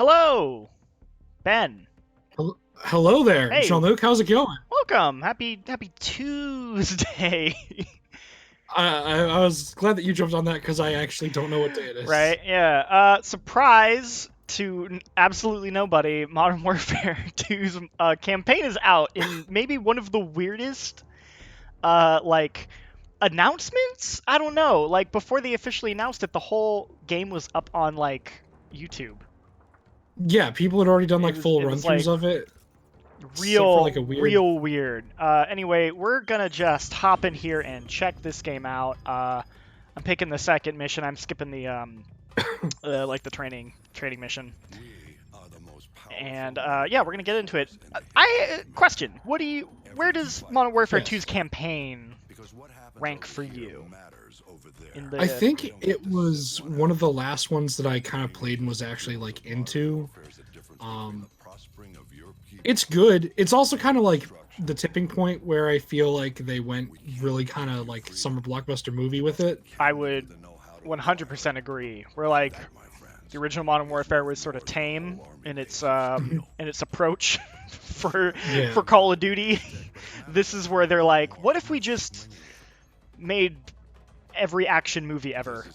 Hello, Ben. Hello there, Hey, Jean-Luc. How's it going? welcome. Happy Tuesday. I was glad that you jumped on that because I actually don't know what day it is. Right? Yeah. Surprise to absolutely nobody. Modern Warfare 2's campaign is out in maybe one of the weirdest like announcements. I don't know. Like before they officially announced it, the whole game was up on like YouTube. Yeah, people had already done It like was full it was like run-throughs of it, except for real like a weird. real weird. Anyway, we're gonna just hop in here and check this game out. I'm picking the second mission. I'm skipping the like the training mission. And yeah, we're gonna get into it. I question. Where does Modern Warfare Yes. 2's campaign rank for you? In I the think it was one of the last ones that I kind of played and was actually like into. Um, it's good. It's also kind of like the tipping point where I feel like they went really kind of like summer blockbuster movie with it. I would 100% agree. We're like the original Modern Warfare was sort of tame in its approach for Yeah. for Call of Duty. This is where they're like, what if we just made every action movie ever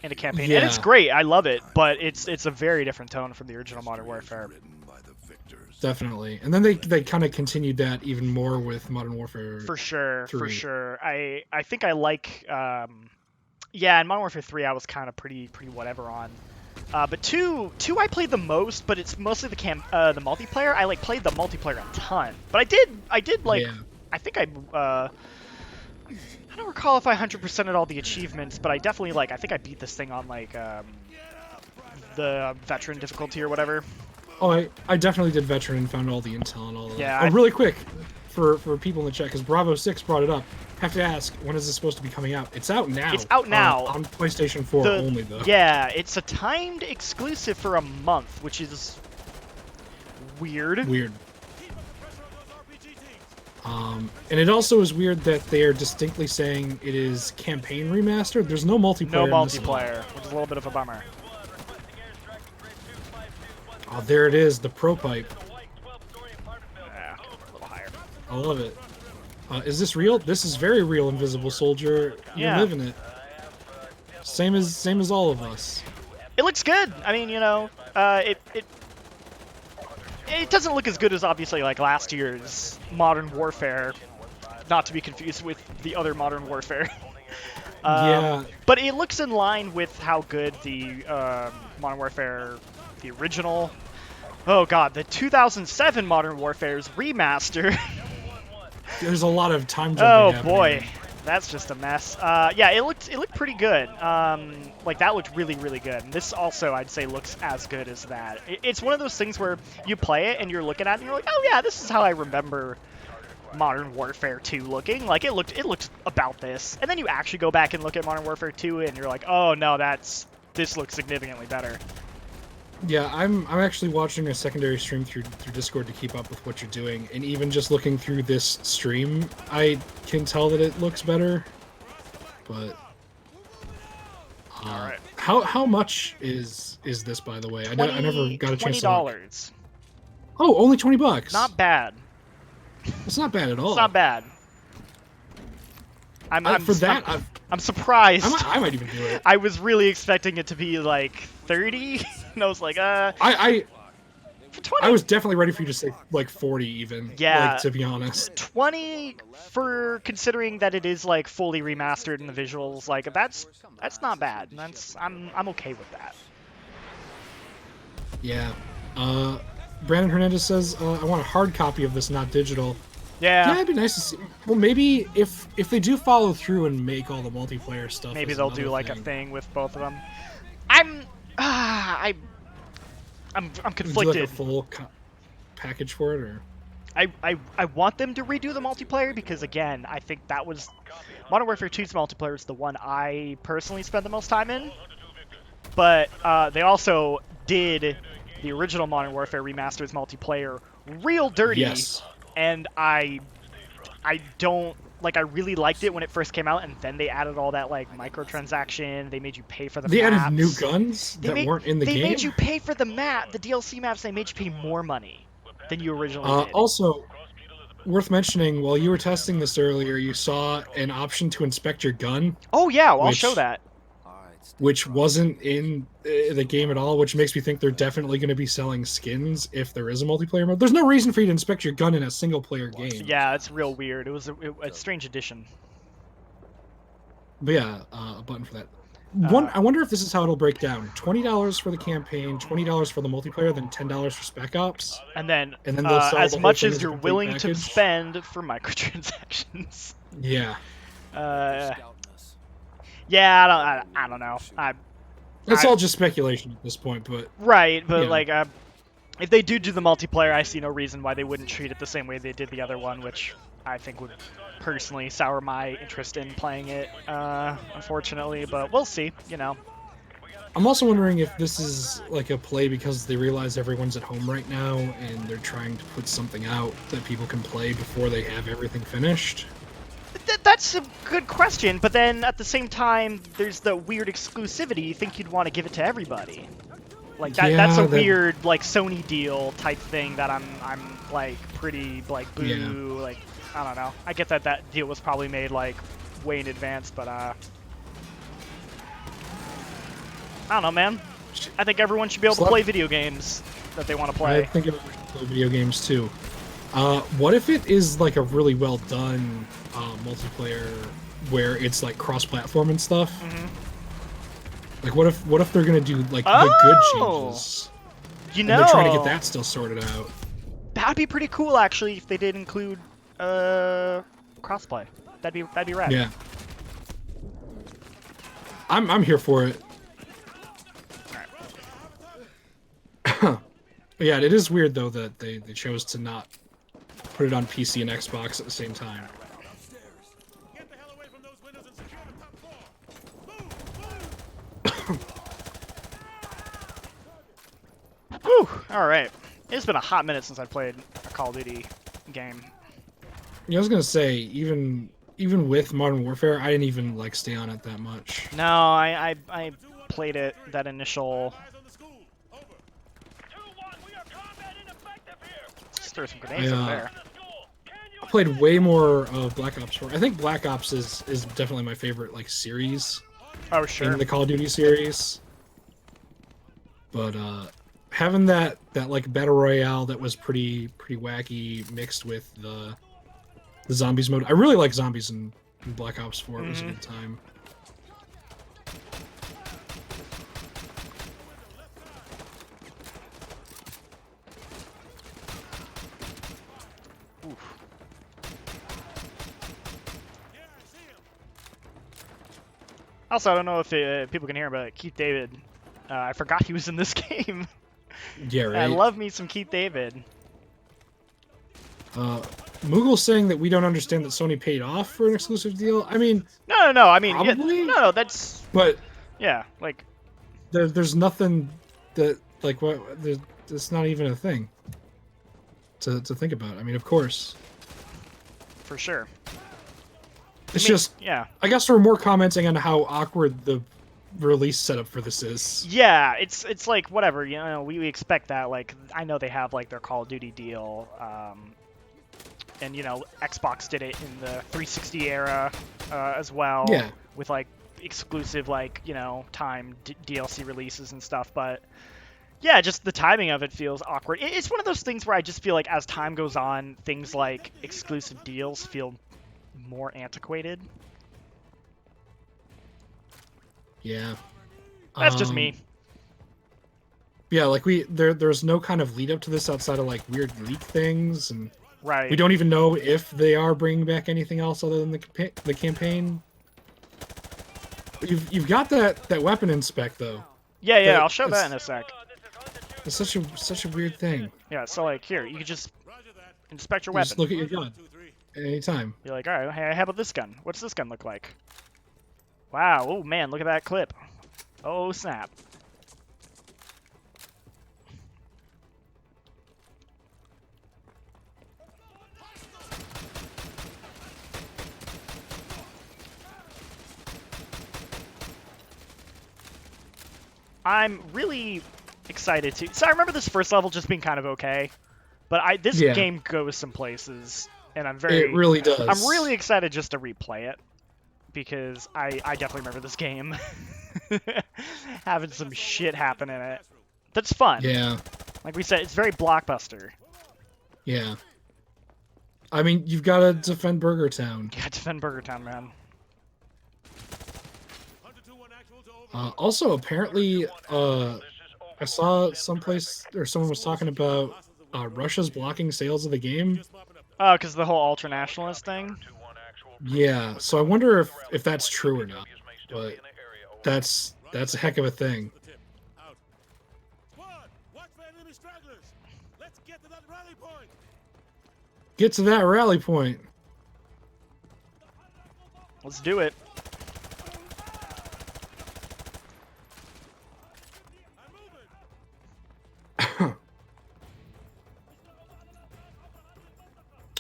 in a campaign? And it's Yeah. great. I love it, but it's a very different tone from the original Modern Warfare. Definitely. And then they kind of continued that even more with Modern Warfare For sure, 3. for sure. I think I like yeah, in Modern Warfare 3 I was kind of pretty whatever on. But two I played the most, but it's mostly the multiplayer. I like played the multiplayer a ton. But I did like Yeah. I think I don't recall if I 100%ed all the achievements, but I definitely like I think I beat this thing on like the veteran difficulty or whatever. Oh, I definitely did veteran and found all the intel and all of that. Yeah, Oh, really quick, for people in the chat, because Bravo 6 brought it up. Have to ask, when is this supposed to be coming out? It's out now. It's out now. On PlayStation 4 only, though. Yeah, it's a timed exclusive for a month, which is weird. Weird. And it also is weird that they are distinctly saying it is campaign remastered. There's no multiplayer. No in this multiplayer, which is a little bit of a bummer. Oh, there it is, the pro pipe. Yeah, a little higher. I love it. Is this real? This is very real, Invisible Soldier. You're Yeah. living it. Same as all of us. It looks good. I mean, you know, it doesn't look as good as obviously like last year's Modern Warfare, not to be confused with the other Modern Warfare. Yeah. But it looks in line with how good the Modern Warfare, the original, oh god, the 2007 Modern Warfare's remaster. There's a lot of time jumping Oh happening. boy, that's just a mess. Yeah, it looked pretty good. Like that looked really good. And this also, I'd say, looks as good as that. It's one of those things where you play it and you're looking at it and you're like, oh yeah, this is how I remember Modern Warfare 2 looking. Like it looked about this. And then you actually go back and look at Modern Warfare 2 and you're like, oh no, this looks significantly better. Yeah, I'm actually watching a secondary stream through Discord to keep up with what you're doing, and even just looking through this stream, I can tell that it looks better. But All right. how much is this, by the way? I never got a chance to look. $20. Oh, only $20. Not bad. It's not bad at all. It's not bad. I'm surprised. I might even do it. I was really expecting it to be like 30, and I was like, for 20. I was definitely ready for you to say like 40 even. Yeah. Like, to be honest. 20 for considering that it is like fully remastered in the visuals. Like that's not bad. I'm okay with that. Yeah. Brandon Hernandez says, I want a hard copy of this, not digital. Yeah. Yeah, it'd be nice to see. Well, maybe if they do follow through and make all the multiplayer stuff, Maybe as they'll another do like thing. a thing with both of them. I'm Would you conflicted. like a full package for it, or? I want them to redo the multiplayer because again, I think that was Modern Warfare 2's multiplayer is the one I personally spent the most time in. But they also did the original Modern Warfare Remaster's multiplayer real dirty. Yes. And I don't like I really liked it when it first came out, and then they added all that like microtransaction. They made you pay for the They maps. added new guns They that weren't in the they game. made you pay for the DLC maps. They made you pay more money than you originally did. Also, worth mentioning, while you were testing this earlier, you saw an option to inspect your gun. Oh yeah, well, I'll show that. Which wasn't in the game at all, which makes me think they're definitely going to be selling skins if there is a multiplayer mode. There's no reason for you to inspect your gun in a single-player game. Yeah, it's real weird. It was a strange addition. But yeah, a button for that. I wonder if this is how it'll break down. $20 for the campaign, $20 for the multiplayer, then $10 for Spec Ops. And then they'll sell as the whole much thing as as a you're complete willing to package. spend for microtransactions. Yeah. Yeah, I don't know. It's all just speculation at this point, but... Right, but yeah. like, if they do the multiplayer, I see no reason why they wouldn't treat it the same way they did the other one, which I think would personally sour my interest in playing it, unfortunately, but we'll see, you know. I'm also wondering if this is like a play because they realize everyone's at home right now and they're trying to put something out that people can play before they have everything finished. That's a good question, but then at the same time, there's the weird exclusivity. You think you'd want to give it to everybody. Like that's a weird like Sony deal type thing that I'm like pretty like boo. Yeah. Like I don't know. I get that deal was probably made like way in advance, but I don't know, man. I think everyone should be able to play video games that they want to play. I think everyone should play video games too. What if it is like a really well done multiplayer where it's like cross-platform and stuff? Like what if they're gonna do like the good changes? You and know, they're trying to get that still sorted out. That'd be pretty cool actually if they did include crossplay. That'd be rad. Yeah. I'm here for it. Yeah, it is weird though that they chose to not put it on PC and Xbox at the same time. Get the hell away from those windows and secure the top floor. Whew, alright. It's been a hot minute since I played a Call of Duty game. Yeah, I was gonna say, even with Modern Warfare, I didn't even like stay on it that much. No, I played it that initial. Just throw some grenades over there. I played way more of Black Ops 4. I think Black Ops is definitely my favorite like series. Oh sure. In the Call of Duty series. But having that like battle royale that was pretty wacky mixed with the zombies mode. I really like zombies in Black Ops 4. It was a good time. Also, I don't know if people can hear, but Keith David, I forgot he was in this game. Yeah, right. I love me some Keith David. Moogle's saying that we don't understand that Sony paid off for an exclusive deal. I mean, No. I mean, yeah, probably? no. That's but yeah, like there's nothing that like what it's not even a thing to think about. I mean, of course, for sure. it's just yeah. I guess we're more commenting on how awkward the release setup for this is. Yeah, it's like whatever, you know, we expect that. Like I know they have like their Call of Duty deal, and you know Xbox did it in the 360 era as well. Yeah. With like exclusive like you know time DLC releases and stuff, but yeah, just the timing of it feels awkward. It's one of those things where I just feel like as time goes on, things like exclusive deals feel more antiquated. Yeah. That's just me. Yeah, like there's no kind of lead up to this outside of like weird leak things, and Right. we don't even know if they are bringing back anything else other than the campaign. You've got that weapon inspect though. Yeah, I'll show that in a sec. It's such a weird thing. Yeah, so like here, you can just inspect your You weapon. just look at your gun at any time. You're like, all right, hey, how about this gun? What's this gun look like? Wow, oh man, look at that clip. Oh snap. I'm really excited to. So I remember this first level just being kind of okay, but this Yeah. game goes some places, and It really does. I'm really excited just to replay it because I definitely remember this game having some shit happen in it. That's fun. Yeah. Like we said, it's very blockbuster. Yeah. I mean, you've got to defend Burger Town. Yeah, defend Burger Town, man. Also, apparently, I saw someplace or someone was talking about Russia's blocking sales of the game. Oh, because the whole ultranationalist thing. Yeah, so I wonder if that's true or not. But that's a heck of a thing. Get to that rally point. Let's do it.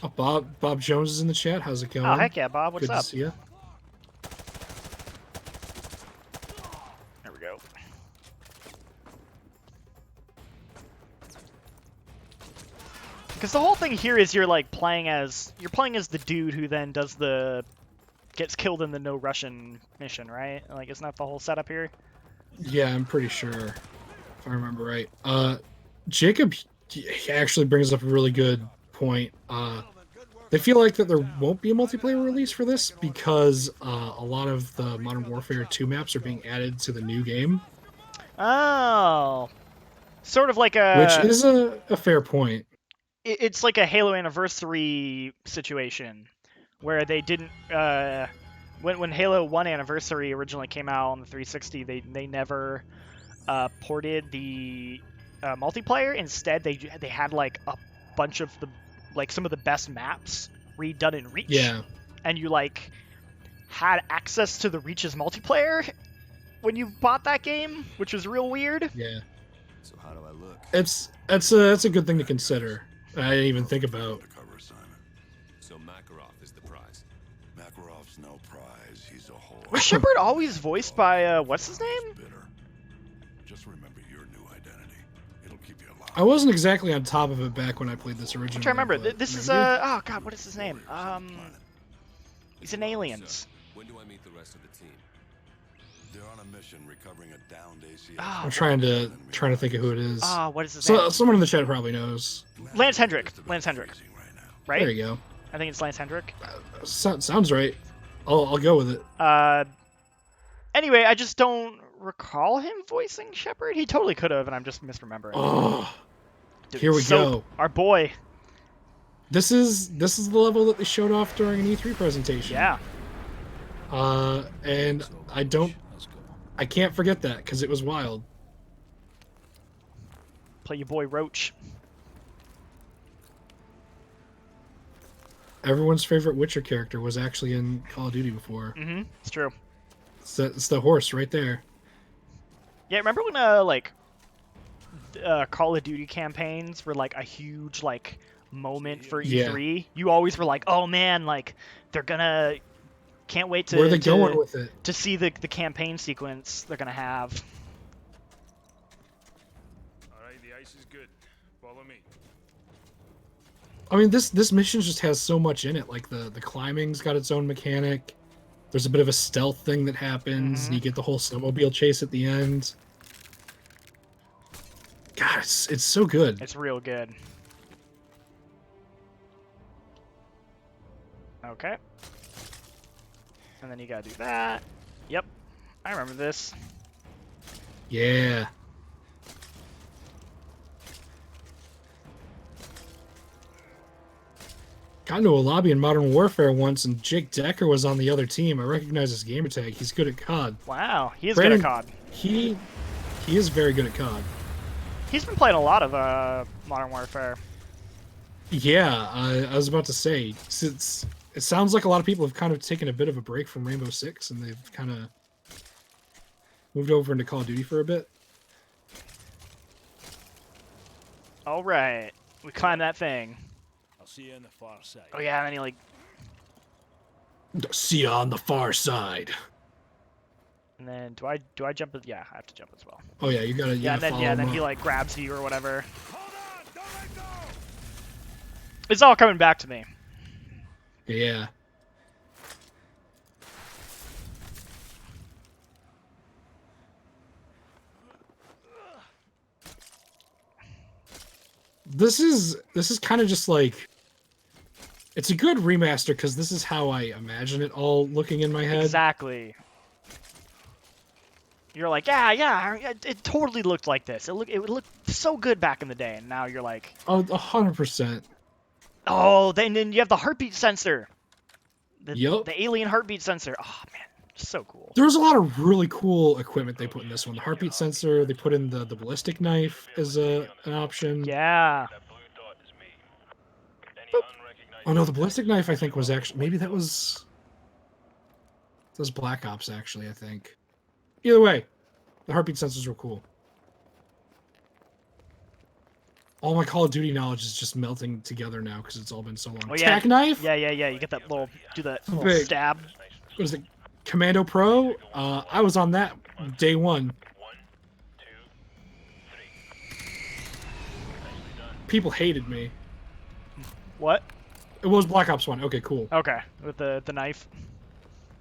Oh, Bob Jones is in the chat. How's it going? Oh, heck yeah, Bob. What's Good up? to see you. There we go. Because the whole thing here is you're playing as the dude who then gets killed in the no Russian mission, right? Like, isn't that the whole setup here? Yeah, I'm pretty sure, if I remember right. Jacob he actually brings up a really good point. They feel like that there won't be a multiplayer release for this because a lot of the Modern Warfare 2 maps are being added to the new game. Oh, sort of like which is a fair point. It's like a Halo Anniversary situation where they didn't when Halo 1 Anniversary originally came out on the 360, they never ported the multiplayer. Instead, they had like a bunch of some of the best maps redone in Reach. Yeah. And you had access to the Reach's multiplayer when you bought that game, which was real weird. Yeah. So how do I look? That's a good thing to consider. I didn't even think about. So Makarov is the prize. Makarov's no prize. He's a whore. Was Shepard always voiced by what's his name? Just remember your new identity. It'll keep you alive. I wasn't exactly on top of it back when I played this originally. I'm trying to remember. This is maybe? oh god, what is his name? He's in Aliens. So, when do I meet the rest of the team? They're on a mission recovering a downed ACS. Oh. I'm trying to think of who it is. What is his name? Someone in the chat probably knows. Lance Hendrick. Lance Hendrick. Right? There you go. I think it's Lance Hendrick. Sounds right. I'll go with it. Anyway, I just don't recall him voicing Shepard. He totally could have, and I'm just misremembering. Oh, Dude, here we go. Our boy. This is the level that they showed off during an E3 presentation. Yeah. And I can't forget that because it was wild. Play your boy Roach. Everyone's favorite Witcher character was actually in Call of Duty before. Mm-hmm. It's true. It's the horse right there. Yeah, remember when Call of Duty campaigns were like a huge moment for E3? Yeah. You always were like, oh man, they're gonna can't wait to Where are they going with it? To see the campaign sequence they're gonna have. All right, the ice is good. Follow me. I mean, this mission just has so much in it. Like the climbing's got its own mechanic. There's a bit of a stealth thing that happens, and you get the whole snowmobile chase at the end. God, it's so good. It's real good. Okay. And then you gotta do that. Yep. I remember this. Yeah. Got into a lobby in Modern Warfare once, and Jake Decker was on the other team. I recognize his gamer tag. He's good at COD. Wow, he is Brandon, good at COD. He is very good at COD. He's been playing a lot of Modern Warfare. Yeah, I was about to say, it sounds like a lot of people have kind of taken a bit of a break from Rainbow Six, and they've kind of moved over into Call of Duty for a bit. All right, we climb that thing. I'll see you on the far side. Oh yeah, and then he See you on the far side. And then do I jump? Yeah, I have to jump as well. Oh yeah, you gotta Yeah, and then follow yeah, him then he up. like grabs you or whatever. Hold on! Don't let go! It's all coming back to me. Yeah. This is kind of just like, it's a good remaster because this is how I imagine it all looking in my head. Exactly. You're like, yeah, it totally looked like this. It looked so good back in the day, and now you're like, Oh, 100%. oh, then you have the heartbeat sensor. Yup. The alien heartbeat sensor. Oh man, so cool. There's a lot of really cool equipment they put in this one. The heartbeat sensor, they put in the ballistic knife as an option. Yeah. Oh no, the ballistic knife I think was actually, maybe that was Black Ops actually, I think. Either way, the heartbeat sensors were cool. All my Call of Duty knowledge is just melting together now because it's all been so long. Oh, yeah. Tack knife? Yeah. You get that little, do that little Big. stab. What is it? Commando Pro? I was on that day one. People hated me. What? It was Black Ops 1. Okay, cool. Okay, with the knife.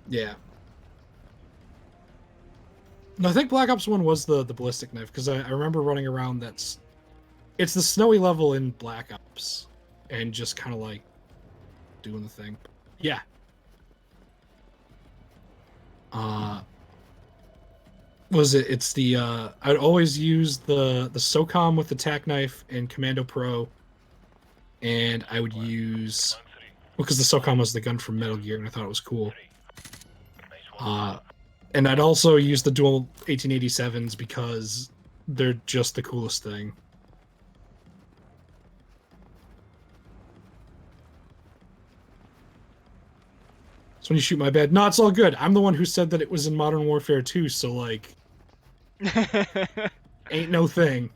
Yeah. No, I think Black Ops 1 was the ballistic knife, because I remember running around it's the snowy level in Black Ops, and just kind of like doing the thing. Yeah. It's the, I'd always use the SOCOM with the tack knife and Commando Pro, and I would use, because the SOCOM was the gun from Metal Gear, and I thought it was cool. And I'd also use the dual 1887s because they're just the coolest thing. So when you shoot my bed, no, it's all good. I'm the one who said that it was in Modern Warfare 2, so like, ain't no thing.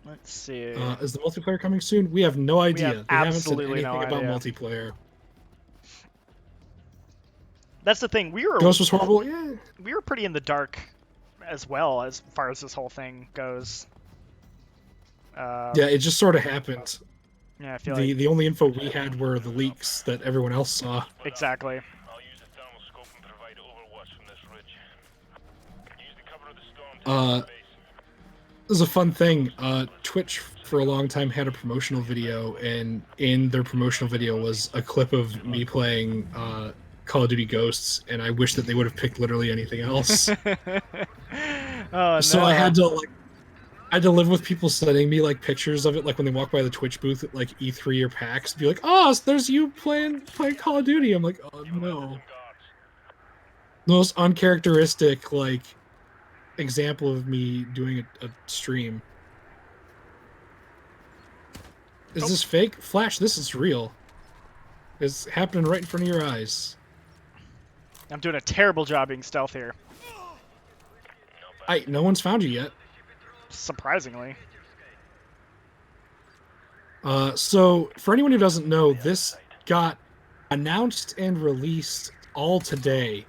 Let's see. Is the multiplayer coming soon? We have no idea. They haven't said absolutely anything no about idea. multiplayer. That's the thing. Ghost was horrible. Yeah. We were pretty in the dark as well as far as this whole thing goes. Yeah, it just sort of happened. Yeah, I feel like The only info we had were the leaks that everyone else saw. exactly. I'll use the thermal scope and provide overwatch from this ridge. Use the cover of the storm to base. This is a fun thing. Twitch for a long time had a promotional video, and in their promotional video was a clip of me playing Call of Duty Ghosts, and I wish that they would have picked literally anything else. Oh, So no. I had to live with people sending me like pictures of it, like when they walk by the Twitch booth at like E3 or PAX, be like, "Oh, there's you playing Call of Duty." I'm like, "Oh no." The most uncharacteristic like example of me doing a stream. Is this fake? Flash, this is real. It's happening right in front of your eyes. I'm doing a terrible job being stealth here. No one's found you yet. Surprisingly. So for anyone who doesn't know, this got announced and released all today,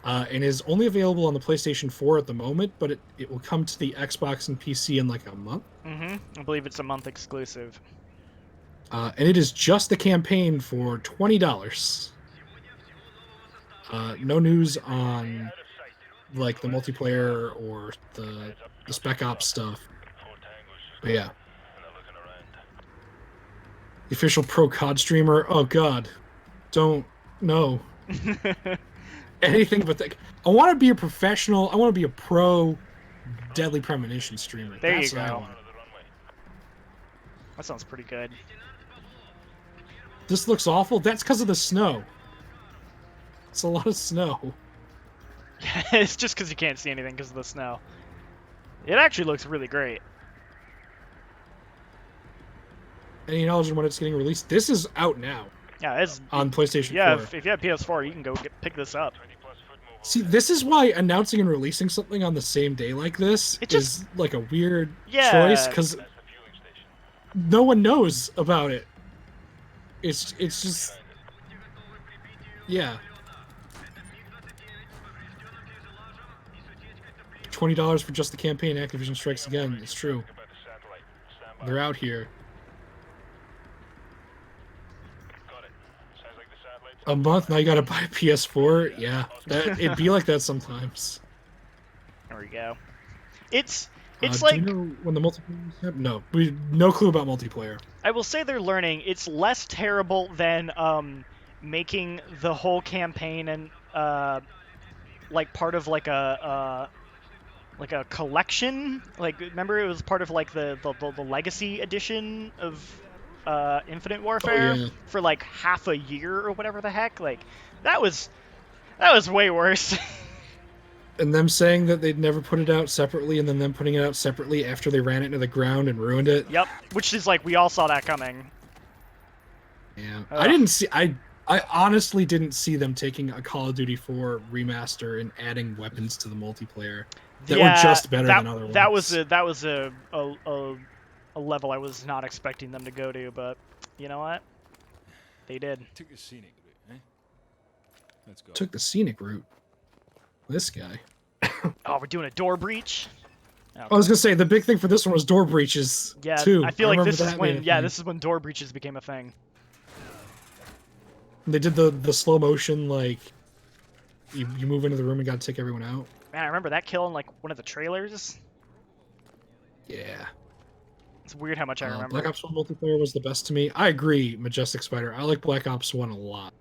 and is only available on the PlayStation 4 at the moment, but it will come to the Xbox and PC in like a month. I believe it's a month exclusive. And it is just the campaign for $20. No news on like the multiplayer or the Spec Ops stuff. But yeah. The official pro COD streamer. Oh god. Don't know. Anything but that. I want to be a professional. I want to be a pro Deadly Premonition streamer. There That's you what I go. want. That sounds pretty good. This looks awful. That's because of the snow. It's a lot of snow. It's just because you can't see anything because of the snow. It actually looks really great. Any knowledge on when it's getting released? This is out now Yeah, it's on PlayStation yeah. 4. If you have PS4, you can go pick this up. See, this is why announcing and releasing something on the same day like this is like a weird choice, because no one knows about it. It's just, yeah. $20 for just the campaign. Activision strikes again. It's true. About the satellite. Stand by. They're out here. Got it. Sounds like the satellite's A month now you gotta buy a PS4. Yeah, it'd be like that sometimes. There we go. It's Do like you know when the multiplayer is happening? No, we no clue about multiplayer. I will say they're learning. It's less terrible than making the whole campaign and like part of like a collection. Like remember it was part of like the legacy edition of Infinite Warfare yeah. for like half a year or whatever the heck. Like that was way worse. And them saying that they'd never put it out separately, and then them putting it out separately after they ran it into the ground and ruined it. Yep, which is like we all saw that coming. Yeah, Ugh. I didn't see. I honestly didn't see them taking a Call of Duty 4 remaster and adding weapons to the multiplayer that were just better than other ones. That was a level I was not expecting them to go to, but you know what? They did. Took a scenic route, eh? Let's go. Took the scenic route. This guy. Oh, we're doing a door breach. I was gonna say the big thing for this one was door breaches. Yeah, too. I feel like remember this is that when being a thing. this is when door breaches became a thing. They did the slow motion, like you move into the room and gotta take everyone out. Man, I remember that kill in like one of the trailers. Yeah. It's weird how much I remember. Black Ops 1 multiplayer was the best to me. I agree, Majestic Spider. I like Black Ops 1 a lot.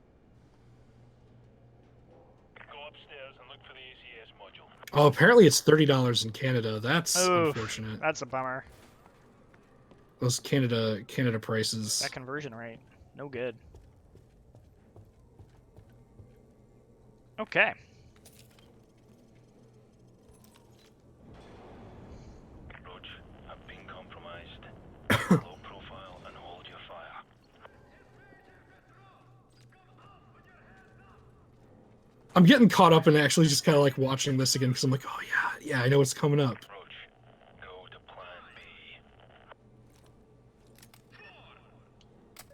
Go upstairs and look for the ACS module. Oh, apparently it's $30 in Canada. That's Oof, unfortunate. That's a bummer. Those Canada prices. That conversion rate, no good. Okay. Roach, I've been compromised. Low profile and hold your fire. I'm getting caught up in actually just kind of like watching this again because I'm like, oh yeah, I know what's coming up. Roach, go to plan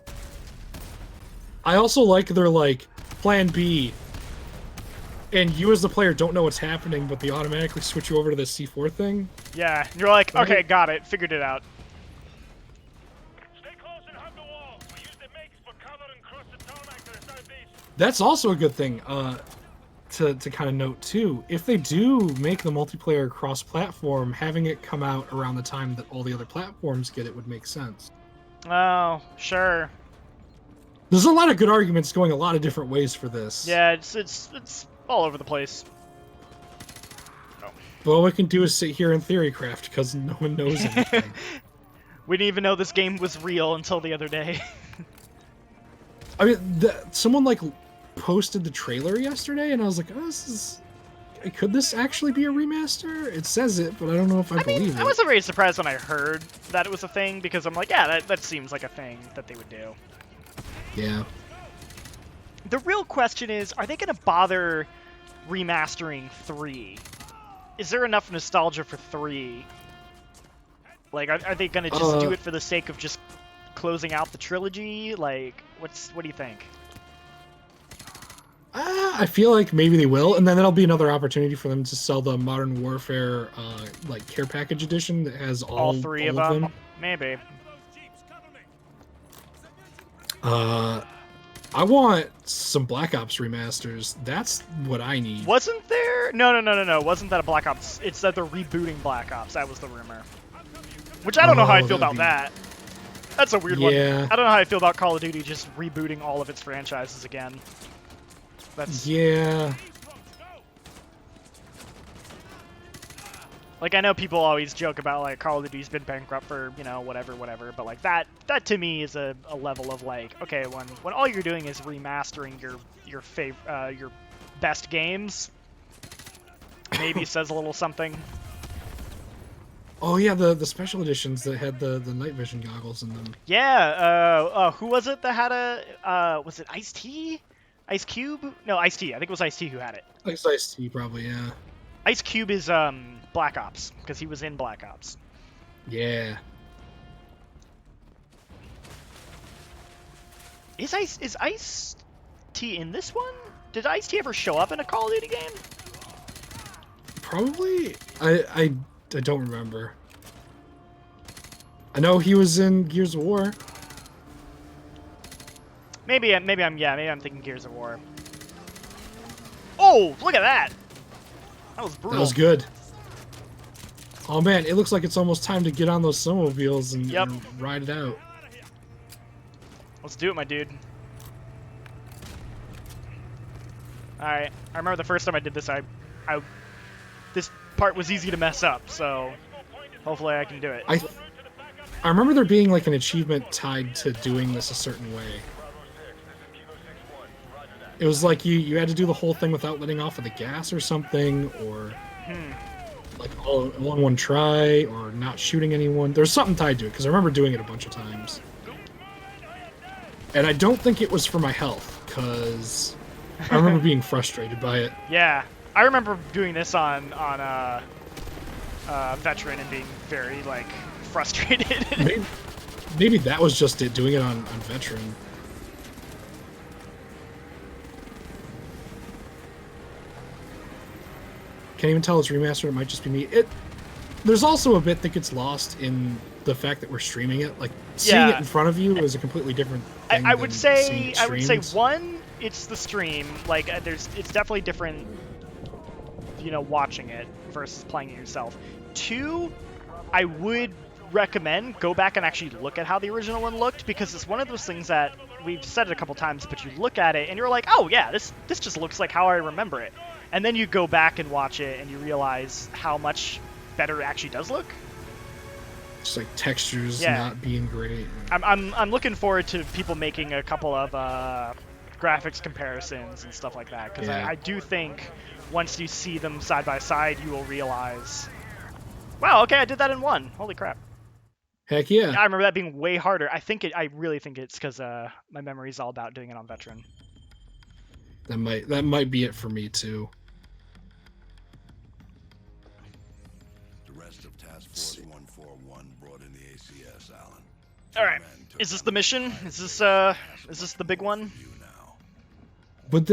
B. I also like their like plan B, and you as the player don't know what's happening, but they automatically switch you over to the C4 thing. Yeah, and you're like, Right. okay, got it, figured it out. Stay close and hug the wall. We use the makes for cover and cross the tarmac to the southeast. That's also a good thing to kind of note too. If they do make the multiplayer cross-platform, having it come out around the time that all the other platforms get it would make sense. Oh, sure. There's a lot of good arguments going a lot of different ways for this. Yeah, it's all over the place. But all we can do is sit here and theory craft because no one knows anything. We didn't even know this game was real until the other day. I mean, someone like posted the trailer yesterday, and I was like, "Oh, could this actually be a remaster?" It says it, but I don't know if I believe I it. wasn't very surprised when I heard that it was a thing because I'm like, yeah, that seems like a thing that they would do. Yeah. The real question is, are they going to bother remastering 3? Is there enough nostalgia for 3? Like, are they going to just do it for the sake of just closing out the trilogy? Like, what do you think? I feel like maybe they will, and then that'll be another opportunity for them to sell the Modern Warfare like care package edition that has All 3 of them? Maybe. I want some Black Ops remasters. That's what I need. Wasn't there? No. Wasn't that a Black Ops? It's that they're rebooting Black Ops. That was the rumor. Which I don't know how I feel about that. That's a weird one. I don't know how I feel about Call of Duty just rebooting all of its franchises again. That's Yeah. like, I know people always joke about like Call of Duty's been bankrupt for, you know, whatever, but like that to me is a level of like, okay, when all you're doing is remastering your best games, maybe says a little something. Oh yeah, the special editions that had the night vision goggles in them. Yeah, who was it that had was it Ice-T? Ice Cube? No, Ice-T. I think it was Ice-T who had it. Like Ice-T, probably, yeah. Ice Cube is Black Ops because he was in Black Ops. Yeah. Is Ice-T in this one? Did Ice-T ever show up in a Call of Duty game? Probably. I don't remember. I know he was in Gears of War. Maybe I'm thinking Gears of War. Oh, look at that! That was brutal. That was good. Oh man, it looks like it's almost time to get on those snowmobiles and ride it out. Let's do it, my dude. Alright, I remember the first time I did this, this part was easy to mess up, so hopefully I can do it. I remember there being like an achievement tied to doing this a certain way. It was like you had to do the whole thing without letting off of the gas or something, or like all in one try, or not shooting anyone. There's something tied to it, because I remember doing it a bunch of times. And I don't think it was for my health, because I remember being frustrated by it. Yeah, I remember doing this on Veteran and being very, like, frustrated. Maybe that was just it, doing it on Veteran. Can't even tell it's remastered. It might just be me. There's also a bit that gets lost in the fact that we're streaming it. Like seeing it in front of you is a completely different thing. I would say streams. one, it's the stream. Like it's definitely different, you know, watching it versus playing it yourself. Two, I would recommend go back and actually look at how the original one looked, because it's one of those things that we've said it a couple times, but you look at it and you're like, oh yeah, this just looks like how I remember it. And then you go back and watch it, and you realize how much better it actually does look. Just like textures not being great. I'm looking forward to people making a couple of graphics comparisons and stuff like that, because I do think once you see them side by side, you will realize, wow, okay, I did that in one. Holy crap! Heck yeah! I remember that being way harder. I really think it's because my memory's all about doing it on Veteran. That might be it for me too. The rest of Task Force 141 brought in the ACS, Alan. All right, is this the mission? Is this the big one? But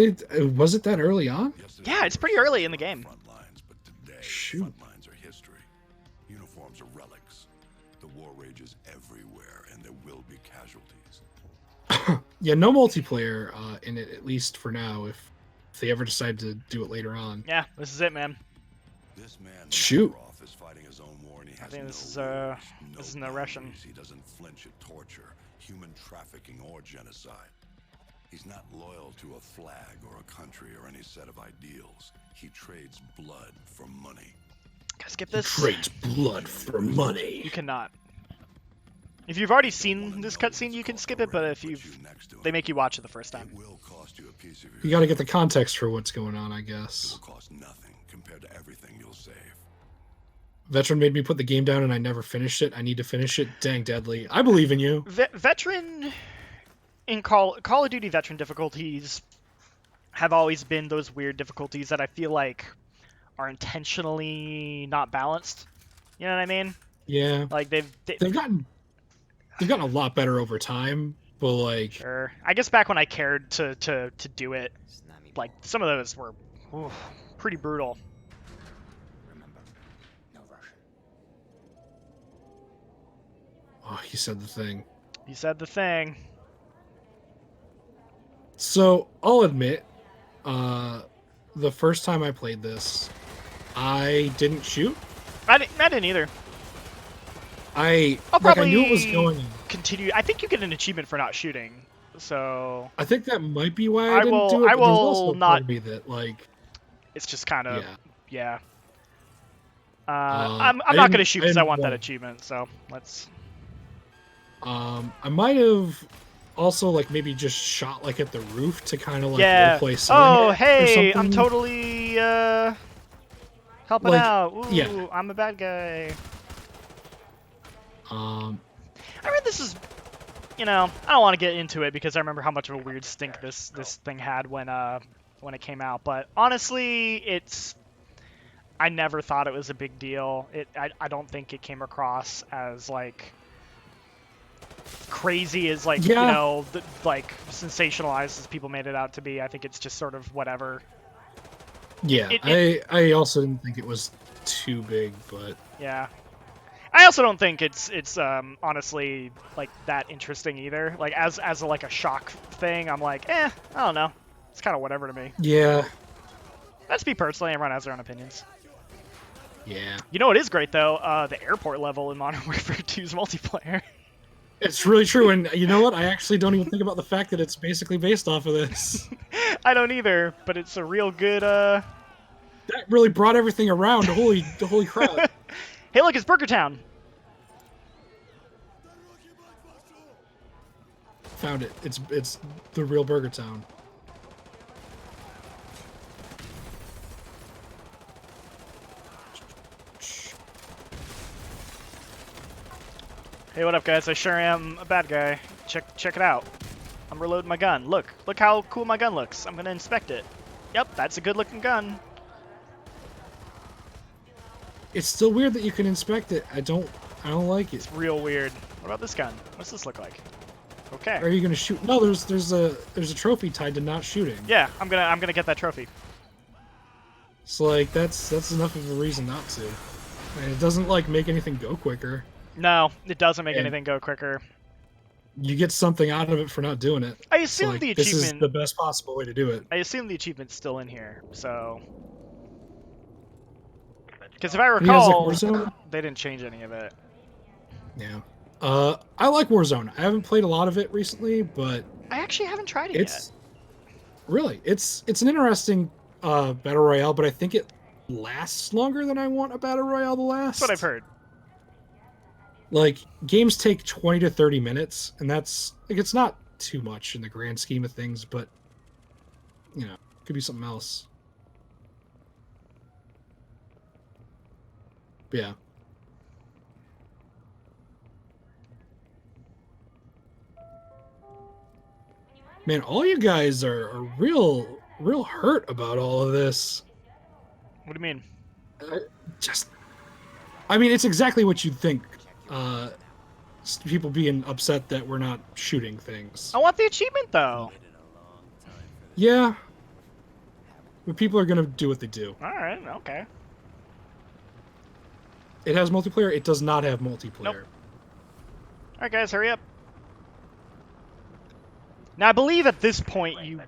was it that early on? Yeah, it's pretty early in the game. Front lines, but today, Shoot. front lines are history. Uniforms are relics. The war rages everywhere, and there will be casualties. Yeah, no multiplayer in it, at least for now, if they ever decide to do it later on. Yeah, this is it, man. This man Shoot. Makarov is fighting his own war, and he has think this no is no Russian. boundaries. He doesn't flinch at torture, human trafficking, or genocide. He's not loyal to a flag or a country or any set of ideals. He trades blood for money. Can I skip this? Trades blood for money. You cannot. If you've already seen this cutscene, you can skip it, but if they make you watch it the first time. It will cost you a piece of your You got to get the context for what's going on, I It guess. will cost nothing compared to everything you'll save. Veteran made me put the game down and I never finished it. I need to finish it. Dang, Deadly. I believe in you. Veteran in Call of Duty Veteran difficulties have always been those weird difficulties that I feel like are intentionally not balanced. You know what I mean? Yeah. Like they've gotten a lot better over time, but like Sure. I guess back when I cared to do it, like some of those were pretty brutal. Remember, no Russian. oh, he said the thing. You said the thing. So I'll admit, the first time I played this, I didn't shoot. I didn't either. I I'll I knew it was going. Continue. I think you get an achievement for not shooting. So I think that might be why I didn't do it. I but there's will also a not. part of me that like It's just kind of Yeah. I'm I not gonna didn't- shoot I because I didn't want that want- achievement. So let's. I might have also like maybe just shot like at the roof to kind of like Yeah. roleplay Oh, it or hey, I'm something. totally helping Like, out. Ooh, yeah. I'm a bad guy. I read this is, you know, I don't want to get into it because I remember how much of a weird stink this thing had when it came out. But honestly, I never thought it was a big deal. I don't think it came across as like crazy as like you know like sensationalized as people made it out to be. I think it's just sort of whatever. Yeah, I also didn't think it was too big, but Yeah. I also don't think it's honestly like that interesting either. Like as like a shock thing, I'm like, I don't know. It's kind of whatever to me. yeah, That's me personally. Everyone has their own opinions. yeah. You know what is great though? The airport level in Modern Warfare 2's multiplayer. It's really true, and you know what? I actually don't even think about the fact that it's basically based off of this. I don't either, but it's a real good. That really brought everything around. Holy crap! Hey, look, it's Burger Town. Found it. It's the real Burger Town. Hey, what up, guys? I sure am a bad guy. Check it out. I'm reloading my gun. Look how cool my gun looks. I'm gonna inspect it. Yep, that's a good-looking gun. It's still weird that you can inspect it. I don't like it. It's real weird. What about this gun? What's this look like? Okay. Are you gonna shoot? No, there's a trophy tied to not shooting. Yeah, I'm gonna get that trophy. So like that's enough of a reason not to. And it doesn't like make anything go quicker. No, it doesn't make And anything go quicker. you get something out of it for not doing it. I assume So, like, the this is achievement. the best possible way to do it. I assume the achievement's still in here. So. Because if I recall, Warzone? they didn't change any of it. Yeah. I like Warzone. I haven't played a lot of it recently, but I actually haven't tried it it's really it's an interesting battle royale, but I think it lasts longer than I want a battle royale to last. That's what I've heard. Like games take 20 to 30 minutes, and that's like it's not too much in the grand scheme of things, but you know, it could be something else. But yeah. Man, all you guys are real hurt about all of this. What do you mean? I mean, it's exactly what you'd think. People being upset that we're not shooting things. I want the achievement though. Yeah. But people are gonna do what they do. All right. Okay. It has multiplayer. It does not have multiplayer. Nope. All right, guys, hurry up. Now, I believe at this point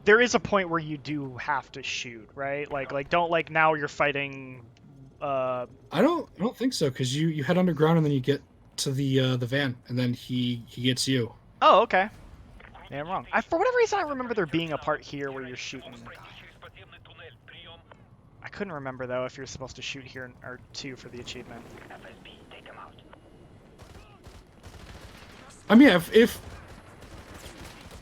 there is a point where you do have to shoot, right? Like don't like now you're fighting. I don't think so, because you head underground and then you get to the van and then he gets you. Oh, okay. Yeah, I'm wrong. For whatever reason, I remember there being a part here where you're shooting. I couldn't remember though if you're supposed to shoot here or two for the achievement. I mean, if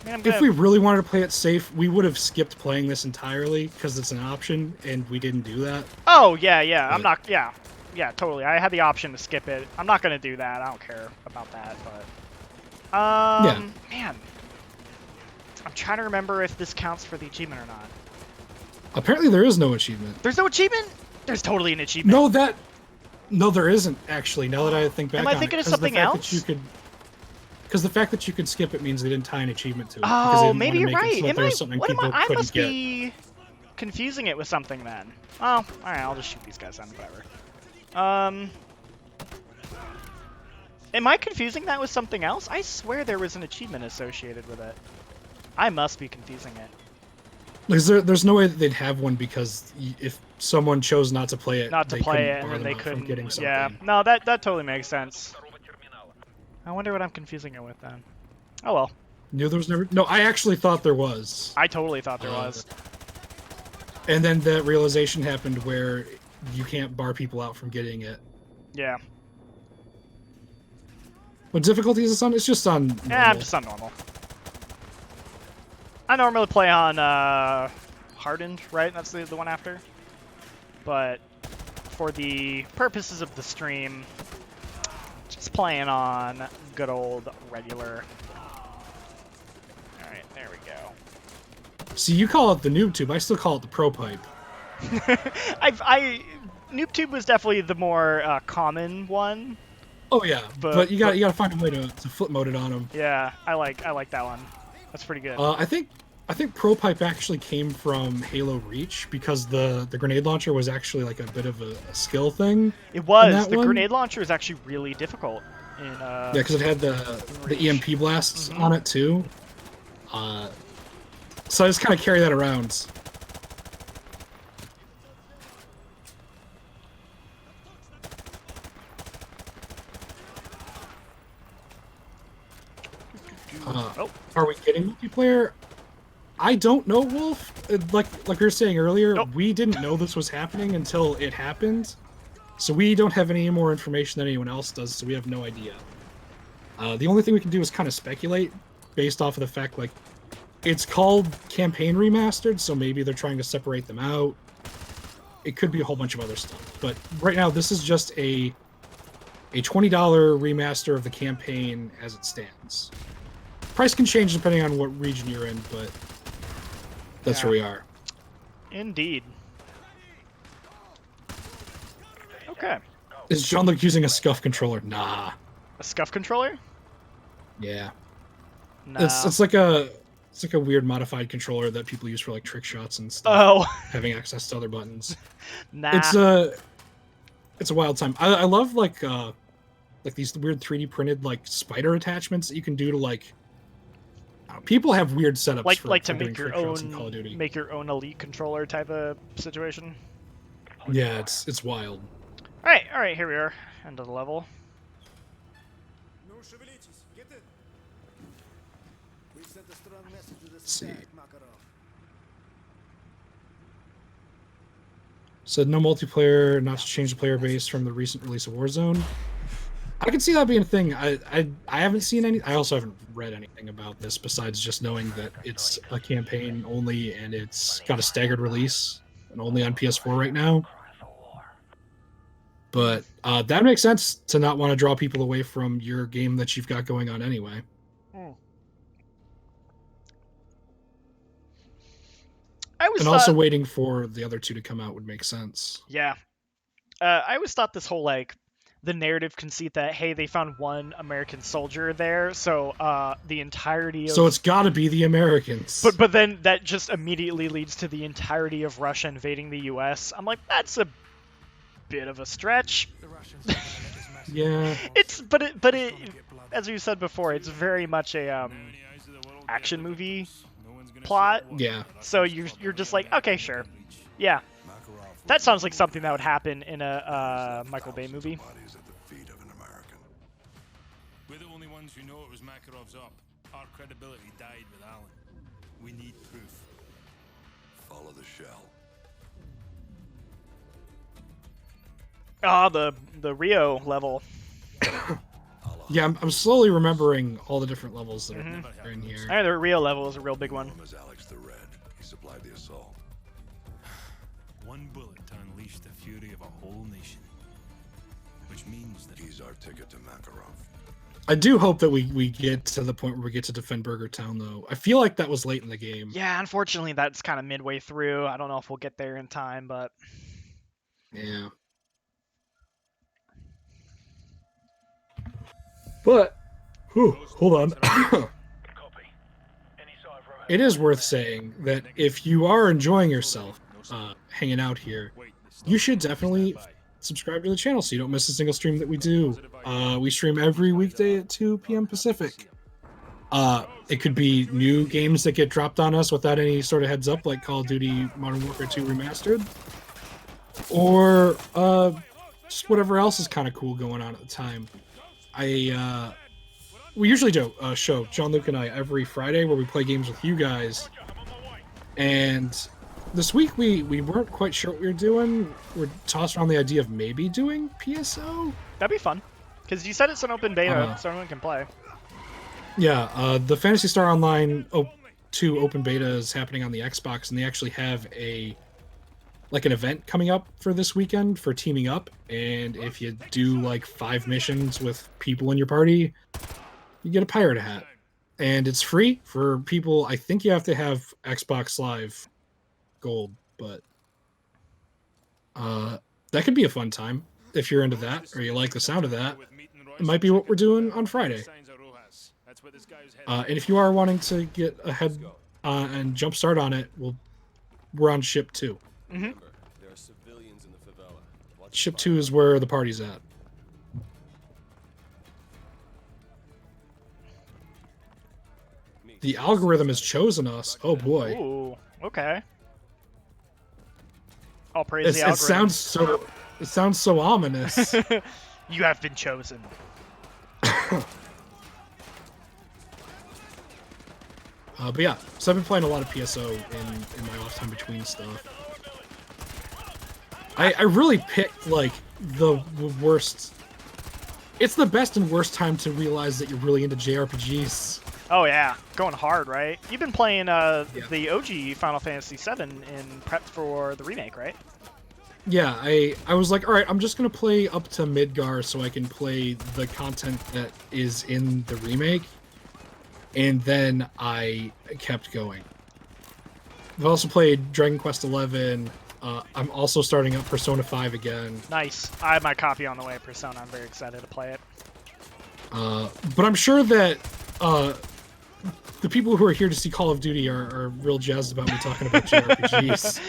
Man, we really wanted to play it safe, we would have skipped playing this entirely because it's an option, and we didn't do that. Oh yeah. I'm But- not. Yeah, totally. I had the option to skip it. I'm not gonna do that. I don't care about that. But man, I'm trying to remember if this counts for the achievement or not. Apparently, there is no achievement. There's no achievement. There's totally an achievement. No, there isn't actually. Now that I think back, Am I on thinking it, of something else? Because the fact that you could skip it means they didn't tie an achievement to it. Oh, maybe you're right. It so there was something people I couldn't must be confusing it with something then. Oh, all right. I'll just shoot these guys then. Whatever. Am I confusing that with something else? I swear there was an achievement associated with it. I must be confusing it. Because there's no way that they'd have one, because if someone chose not to play it, Not to they play couldn't it, and bar then them they out from couldn't. getting something. Yeah. No, that totally makes sense. I wonder what I'm confusing it with then. Oh well. Knew there was never. No, I actually thought there was. I totally thought there was. And then that realization happened where you can't bar people out from getting it. Yeah. What difficulty is this on? It's just on normal. Yeah, I'm just on normal. I normally play on hardened, right? That's the one after. But for the purposes of the stream, just playing on good old regular. All right, there we go. See, you call it the noob tube. I still call it the pro pipe. NoobTube was definitely the more common one. Oh yeah, but you gotta find a way to flip mode it on them. Yeah, I like that one. That's pretty good. I think I think Pro Pipe actually came from Halo Reach because the grenade launcher was actually like a bit of a skill thing. It was. that The one. grenade launcher is actually really difficult. Yeah, because it had the EMP blasts on it too. So I just kind of carry that around. Are we getting multiplayer? I don't know, Wolf. Like we were saying earlier, Nope. we didn't know this was happening until it happened. So we don't have any more information than anyone else does, so we have no idea. The only thing we can do is kind of speculate based off of the fact, like, it's called Campaign Remastered, so maybe they're trying to separate them out. It could be a whole bunch of other stuff. But right now, this is just a $20 remaster of the campaign as it stands. Price can change depending on what region you're in, but that's where we are. Indeed. Okay. Is Jean-Luc using a scuff controller? Nah. A scuff controller? Yeah. Nah. It's like a weird modified controller that people use for like trick shots and stuff. Oh. Having access to other buttons. Nah. It's a wild time. I love like these weird 3D printed like spider attachments that you can do to like. People have weird setups like for to doing make your trick shots in Call of own Duty. make your own elite controller type of situation. Yeah, it's wild. All right, here we are, end of the level. Let's see. Said no multiplayer, not to change the player base from the recent release of Warzone. I can see that being a thing. I haven't seen any. I also haven't read anything about this besides just knowing that it's a campaign only and it's got a staggered release and only on PS4 right now. But that makes sense to not want to draw people away from your game that you've got going on anyway. And also waiting for the other two to come out would make sense. Yeah. I always thought this whole, like, the narrative conceit that, hey, they found one American soldier there, so the entirety of... So it's got to be the Americans. But then that just immediately leads to the entirety of Russia invading the U.S. I'm like, that's a bit of a stretch. Yeah. But it, as you said before, it's very much a action movie plot. Yeah. So you're just like, okay, sure. Yeah. That sounds like something that would happen in a Michael Bay movie. We're the only ones who know it was Makarov's op. Our credibility died with Alan. We need proof. Follow the shell. Ah, the Rio level. Yeah, I'm slowly remembering all the different levels that are in here. I know the Rio level is a real big one. Alex the Red. He supplied the assault. One bullet to unleash the fury of a whole nation. Which means that He's our ticket to Makarov. I do hope that we get to the point where we get to defend Burger Town, though. I feel like that was late in the game. Yeah, unfortunately, that's kind of midway through. I don't know if we'll get there in time, but... Yeah. But, hold on. It is worth saying that if you are enjoying yourself hanging out here, you should definitely subscribe to the channel so you don't miss a single stream that we do. We stream every weekday at 2 p.m. Pacific. It could be new games that get dropped on us without any sort of heads up, like Call of Duty Modern Warfare 2 Remastered. Or just whatever else is kind of cool going on at the time. We usually do a show, Jean-Luc and I, every Friday where we play games with you guys. And this week we weren't quite sure what we were doing. We're tossed around the idea of maybe doing PSO. That'd be fun. Because you said it's an open beta, so anyone can play. Yeah, the Phantasy Star Online 2 open beta is happening on the Xbox, and they actually have an event coming up for this weekend for teaming up. And if you do like 5 missions with people in your party, you get a pirate hat. And it's free for people. I think you have to have Xbox Live Gold, but that could be a fun time if you're into that or you like the sound of that. It might be what we're doing on Friday. And if you are wanting to get a and jumpstart on it, we're on ship 2. Remember, there are civilians in the favela. Watch Ship the 2 is where the party's at. The algorithm has chosen us. Oh boy. Ooh, okay. I'll praise the It algorithm. sounds so ominous. You have been chosen. But yeah, so I've been playing a lot of PSO in my off time between stuff. I really picked like the worst. It's the best and worst time to realize that you're really into JRPGs. Oh yeah, going hard, right? You've been playing the OG Final Fantasy VII in prep for the remake, right? Yeah, I was like, all right, I'm just gonna play up to Midgar so I can play the content that is in the remake, and then I kept going. I've also played Dragon Quest XI. I'm also starting up Persona 5 again. Nice. I have my copy on the way, Persona. I'm very excited to play it. But I'm sure that the people who are here to see Call of Duty are real jazzed about me talking about JRPGs.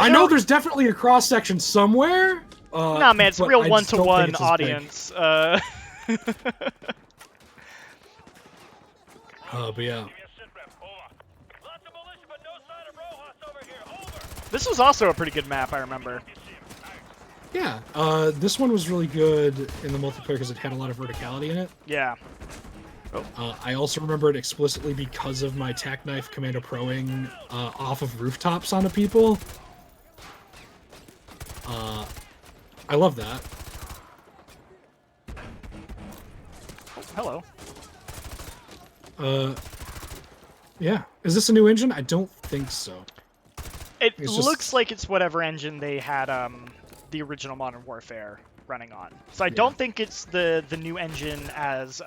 I know there's definitely a cross section somewhere. Nah, man, it's a but real I just don't think one-to-one it's as big. audience. But yeah. Give me a sit rep. Over. Lots of militia, but no sign of Rojas over here. Over. This was also a pretty good map, I remember. Yeah, this one was really good in the multiplayer because it had a lot of verticality in it. Yeah. I also remember it explicitly because of my tack knife commando proing off of rooftops onto people. I love that. Oh, hello. Yeah. Is this a new engine? I don't think so. It It's just- looks like it's whatever engine they had the original Modern Warfare running on. So I don't think it's the new engine as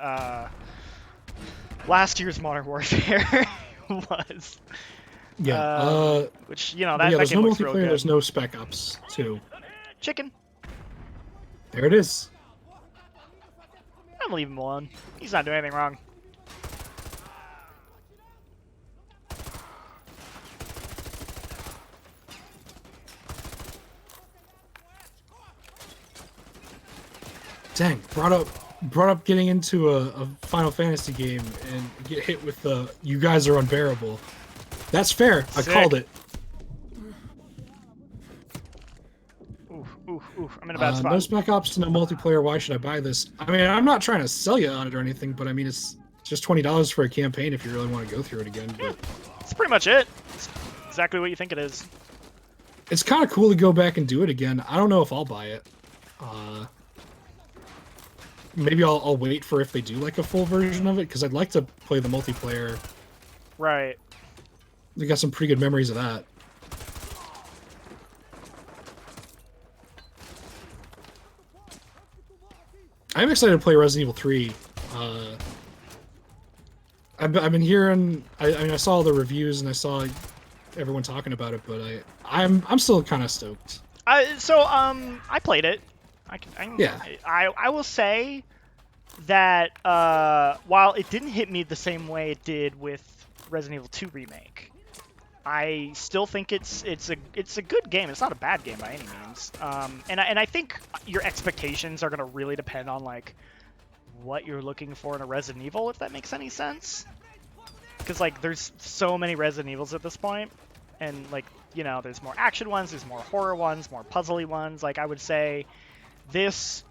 last year's Modern Warfare was. Yeah. Which, you know, But that, yeah, that there's game no looks real multiplayer. good. There's no spec ops too. Chicken. There it is. I'm leaving him alone. He's not doing anything wrong. Dang, brought up getting into a Final Fantasy game and get hit with the "you guys are unbearable." That's fair. Sick. I called it. Oof. I'm in a bad spot. No spec ops to no multiplayer. Why should I buy this? I mean, I'm not trying to sell you on it or anything, but I mean, it's just $20 for a campaign if you really want to go through it again. But That's pretty much it. It's exactly what you think it is. it's kind of cool to go back and do it again. I don't know if I'll buy it. Maybe I'll wait for if they do like a full version of it because I'd like to play the multiplayer. Right. We got some pretty good memories of that. I'm excited to play Resident Evil 3. I've been hearing. I mean, I saw the reviews and I saw everyone talking about it, but I'm still kind of stoked. I played it. Yeah. I will say that while it didn't hit me the same way it did with Resident Evil 2 Remake, I still think it's a good game. It's not a bad game by any means. And I think your expectations are gonna really depend on like what you're looking for in a Resident Evil, if that makes any sense. Because like there's so many Resident Evils at this point, and like, you know, there's more action ones, there's more horror ones, more puzzly ones. Like I would say this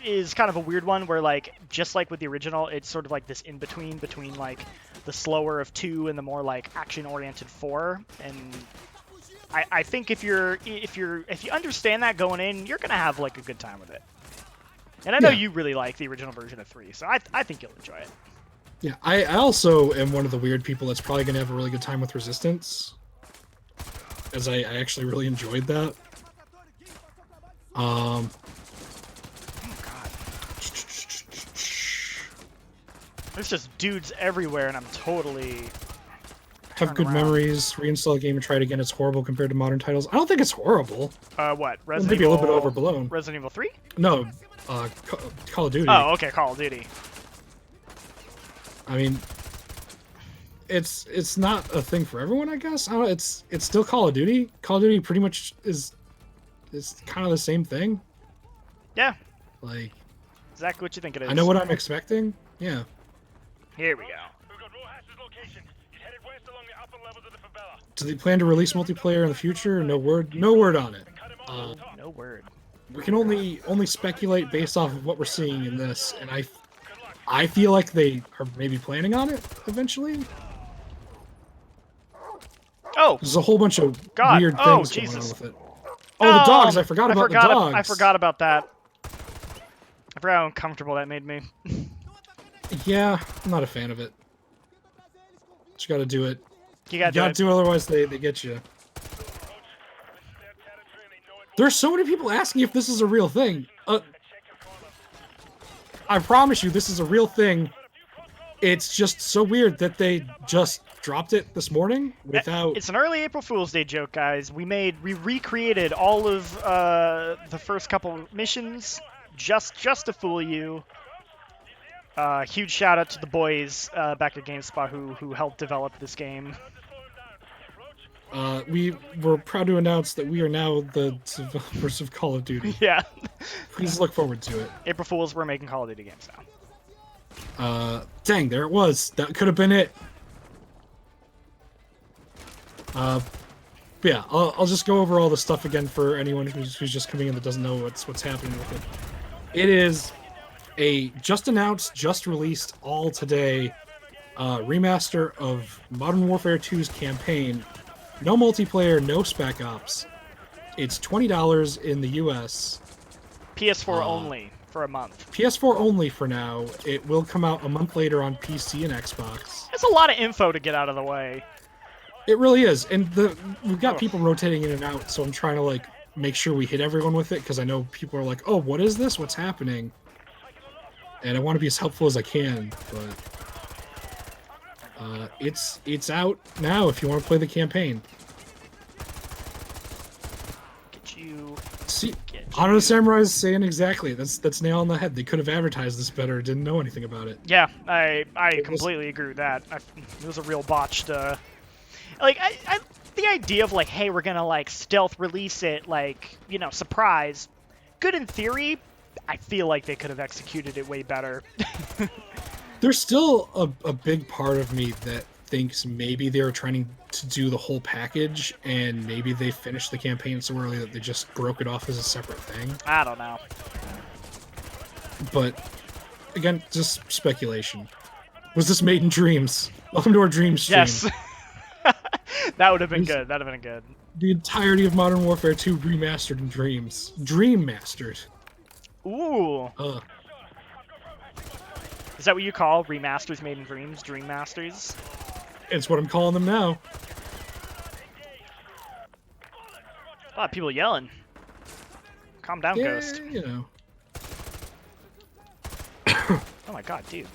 is kind of a weird one where like just like with the original, it's sort of like this in between like the slower of 2 and the more like action oriented 4. And I think if you understand that going in, you're gonna have like a good time with it. And I know you really like the original version of 3, so I think you'll enjoy it. Yeah, I also am one of the weird people that's probably gonna have a really good time with Resistance, as I actually really enjoyed that. Oh god. There's just dudes everywhere, and I'm totally Have turn good around. memories. Reinstall a game and try it again. It's horrible compared to modern titles. I don't think it's horrible. What? Resident Maybe a Evil? little bit overblown. Resident Evil 3? No, Call of Duty. Oh, okay, Call of Duty. I mean, it's not a thing for everyone, I guess. I don't know, it's still Call of Duty. Call of Duty pretty much is kind of the same thing. Yeah, Like, exactly what you think it is. I know what I'm expecting. Yeah. Here we go. We've got Rojas' location. He's headed west along the upper levels of the favela. Do they plan to release multiplayer in the future? No word. No word on it. Cut him off at the top. No word. We can only speculate based off of what we're seeing in this, and I feel like they are maybe planning on it eventually. Oh, There's a whole bunch of God. weird Oh, things going on Jesus. with it. Oh, the dogs! I forgot about the dogs. I forgot about that. I forgot how uncomfortable that made me. Yeah, I'm not a fan of it. But you gotta do it. You You gotta gotta do it. do it, otherwise they get you. There's so many people asking if this is a real thing. I promise you, this is a real thing. It's just so weird that they just dropped it this morning without. It's an early April Fool's Day joke, guys. We recreated all of the first couple missions just to fool you. Huge shout out to the boys back at GameSpot who helped develop this game. We were proud to announce that we are now the developers of Call of Duty. Yeah. Please look forward to it. April Fools, we're making Call of Duty games now. Dang, there it was. That could have been it. Yeah, I'll just go over all the stuff again for anyone who's just coming in that doesn't know what's happening with it. It is a just announced, just released all today remaster of Modern Warfare 2's campaign. No multiplayer, no spec ops. It's $20 in the US. PS4 only for a month. PS4 only for now. It will come out a month later on PC and Xbox. That's a lot of info to get out of the way. It really is, and we've got people rotating in and out, so I'm trying to like make sure we hit everyone with it because I know people are like, "Oh, what is this? What's happening?" And I want to be as helpful as I can, but it's out now if you want to play the campaign. Get you. See, Get Honor you. of the Samurai is saying exactly. That's nail on the head. They could have advertised this better. Didn't know anything about it. Yeah, I was- completely agree with that. It was a real botched. Like the idea of like, hey, we're gonna like stealth release it, like, you know, surprise. Good in theory. I feel like they could have executed it way better. There's still a big part of me that thinks maybe they were trying to do the whole package, and maybe they finished the campaign so early that they just broke it off as a separate thing. I don't know. But again, just speculation. Was this made in dreams? Welcome to our dream stream. Yes. That would have been good. That'd have been good. The entirety of Modern Warfare 2 remastered in dreams. Dream mastered. Ooh. Is that what you call remasters made in dreams? Dream masters? It's what I'm calling them now. A lot of people yelling. Calm down, Yeah, Ghost. you know. Oh my god, dude.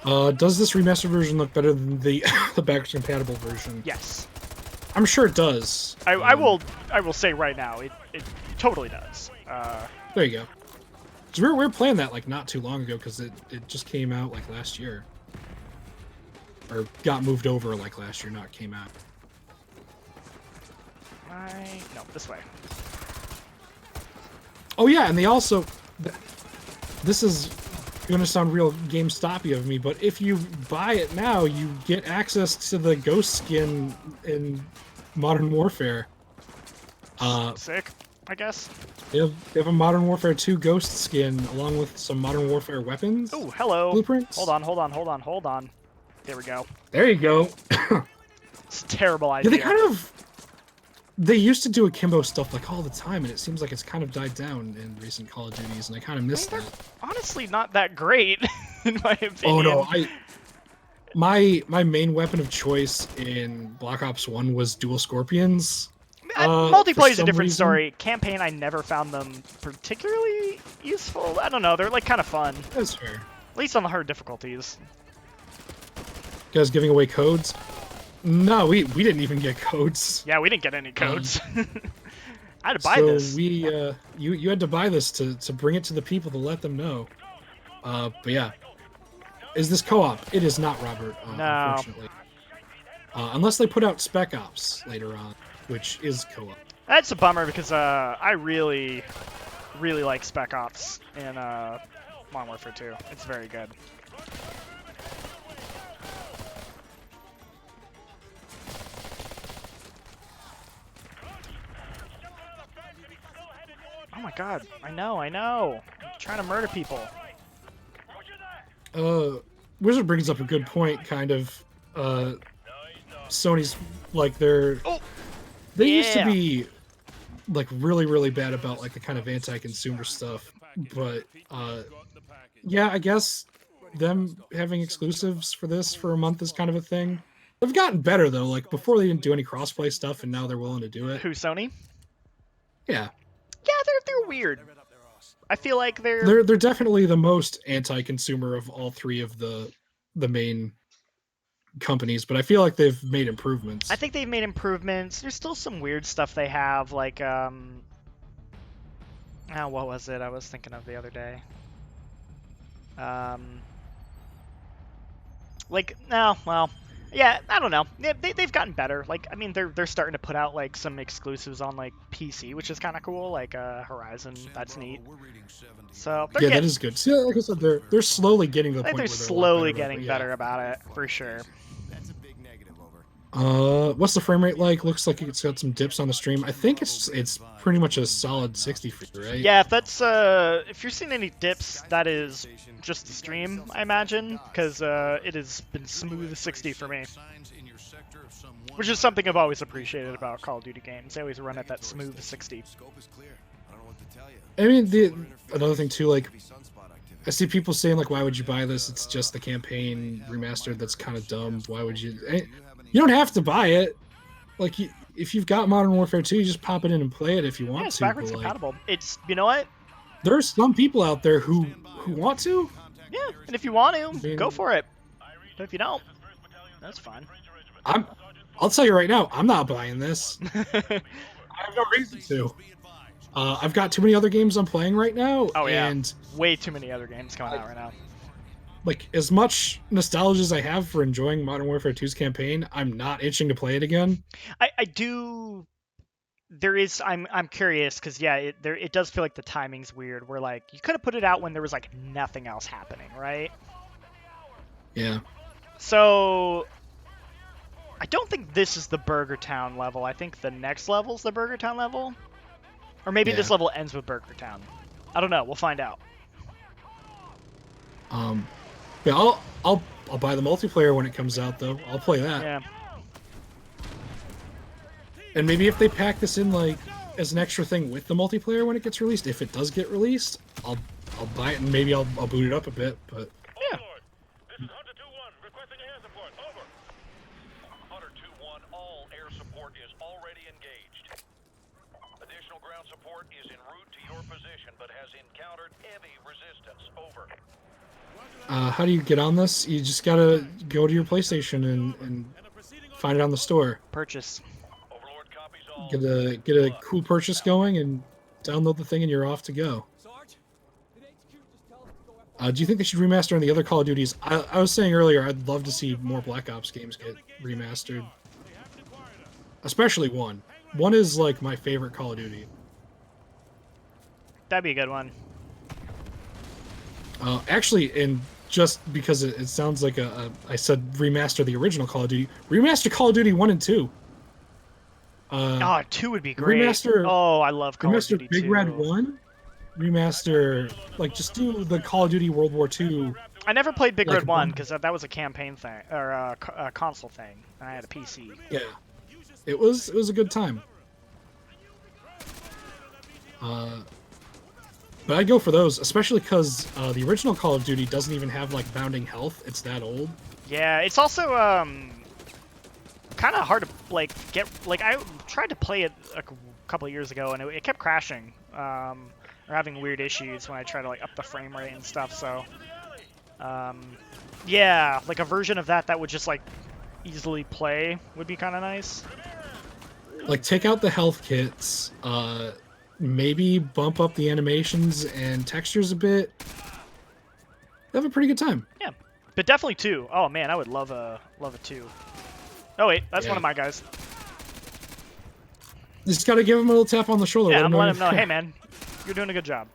Does this remastered version look better than the the backwards compatible version? Yes. I'm sure it does. I will say right now, it totally does. There you go. 'Cause we were playing that like not too long ago because it just came out like last year. Or got moved over like last year, not came out. No, this way. Oh yeah, and they also... This is going to sound real GameStop-y of me, but if you buy it now, you get access to the Ghost skin in Modern Warfare. Sick, I guess. They have a Modern Warfare 2 Ghost skin along with some Modern Warfare weapons. Ooh, hello. Blueprints. Hold on. There we go. There you go. It's a terrible Yeah, idea. they used to do akimbo stuff like all the time, and it seems like it's kind of died down in recent Call of Duties, and I kind of miss they're that. honestly not that great, in my opinion. Oh no, my main weapon of choice in Black Ops 1 was dual scorpions. Multiplayer is a some different reason. story. Campaign, I never found them particularly useful. I don't know. They're like kind of fun, That's fair. at least on the hard difficulties. You guys giving away codes? No, we didn't even get codes. Yeah, we didn't get any codes. I had to buy so this. you had to buy this to bring it to the people to let them know. But yeah, is this co-op? It is not, Robert. No. Unfortunately, unless they put out Spec Ops later on, which is co-op. That's a bummer because I really like Spec Ops in Modern Warfare 2. It's very good. Oh my god, I know. I'm trying to murder people. Wizard brings up a good point, kind of. Sony's like they used to yeah. be like really bad about like the kind of anti-consumer stuff, but yeah, I guess them having exclusives for this for a month is kind of a thing. They've gotten better though. Like before they didn't do any crossplay stuff, and now they're willing to do it. Who, Sony? Yeah, Yeah, they're weird. I feel like they're they're definitely the most anti-consumer of all three of the main companies, but I feel like they've made improvements. I think they've made improvements. There's still some weird stuff they have, like what was it I was thinking of the other day? Yeah, I don't know. They've gotten better. Like, I mean, they're starting to put out like some exclusives on like PC, which is kind of cool. Like Horizon, that's neat. So Yeah, that is good. See, like I said, they're slowly getting to the I think point they're where slowly they're a lot getting but better about it, for sure. That's a big negative over. What's the frame rate like? Looks like it's got some dips on the stream. I think it's pretty much a solid 60 for you, right? Yeah, if that's if you're seeing any dips, that is just the stream, I imagine, because it has been smooth 60 for me, which is something I've always appreciated about Call of Duty games. They always run at that smooth 60. I mean, another thing too, like I see people saying like, why would you buy this? It's just the campaign remastered. That's kind of dumb. Why would you? You don't have to buy it. Like, if you've got Modern Warfare 2, you just pop it in and play it if you want Yeah, it's to. backwards compatible. It's, you know what? There's some people out there who want to. Yeah, and if you want to, I mean, go for it. But if you don't, that's fine. I'll tell you right now, I'm not buying this. I have no reason to. I've got too many other games I'm playing right now. Oh yeah, and way too many other games coming out right now. Like, as much nostalgia as I have for enjoying Modern Warfare 2's campaign, I'm not itching to play it again. I do. There is. I'm curious because yeah, it does feel like the timing's weird. Where like you could have put it out when there was like nothing else happening, right? Yeah. So I don't think this is the Burger Town level. I think the next level's the Burger Town level, or maybe this level ends with Burger Town. I don't know. We'll find out. Yeah, I'll buy the multiplayer when it comes out though. I'll play that. Yeah. And maybe if they pack this in like as an extra thing with the multiplayer when it gets released, if it does get released, I'll buy it and maybe I'll boot it up a bit. But Yeah. This is Hunter 2-1 requesting air support. Over. Hunter 2-1, all air support is already engaged. Additional ground support is en route to your position, but has encountered heavy resistance. Over. how do you get on this? You just gotta go to your PlayStation and find it on the store. Purchase. Overlord copies all. Get a cool purchase going and download the thing and you're off to go. Do you think they should remaster on the other Call of Duties? I was saying earlier, I'd love to see more Black Ops games get remastered. Especially one. One is like my favorite Call of Duty. That'd be a good one. Actually, and just because it sounds like I said remaster the original Call of Duty. Remaster Call of Duty 1 and 2. 2 would be great. Remaster. Oh, I love Call of Remaster Duty 2. Big Red 1. Remaster, like, just do the Call of Duty World War II. I never played Big like Red 1 one- because that was a campaign thing or a console thing. And I had a PC. Yeah, it was a good time. But I'd go for those, especially because the original Call of Duty doesn't even have like bounding health. It's that old. Yeah, it's also kind of hard to like get. Like I tried to play it a couple of years ago and it kept crashing or having weird issues when I tried to like up the frame rate and stuff. So yeah, like a version of that would just like easily play would be kind of nice. Like, take out the health kits, maybe bump up the animations and textures a bit. Have a pretty good time. Yeah, but definitely 2. Oh man, I would love a 2. Oh wait, that's one Yeah. of my guys. Just gotta give him a little tap on the shoulder. Yeah, let I'm him letting him know, you're- hey man, you're doing a good job.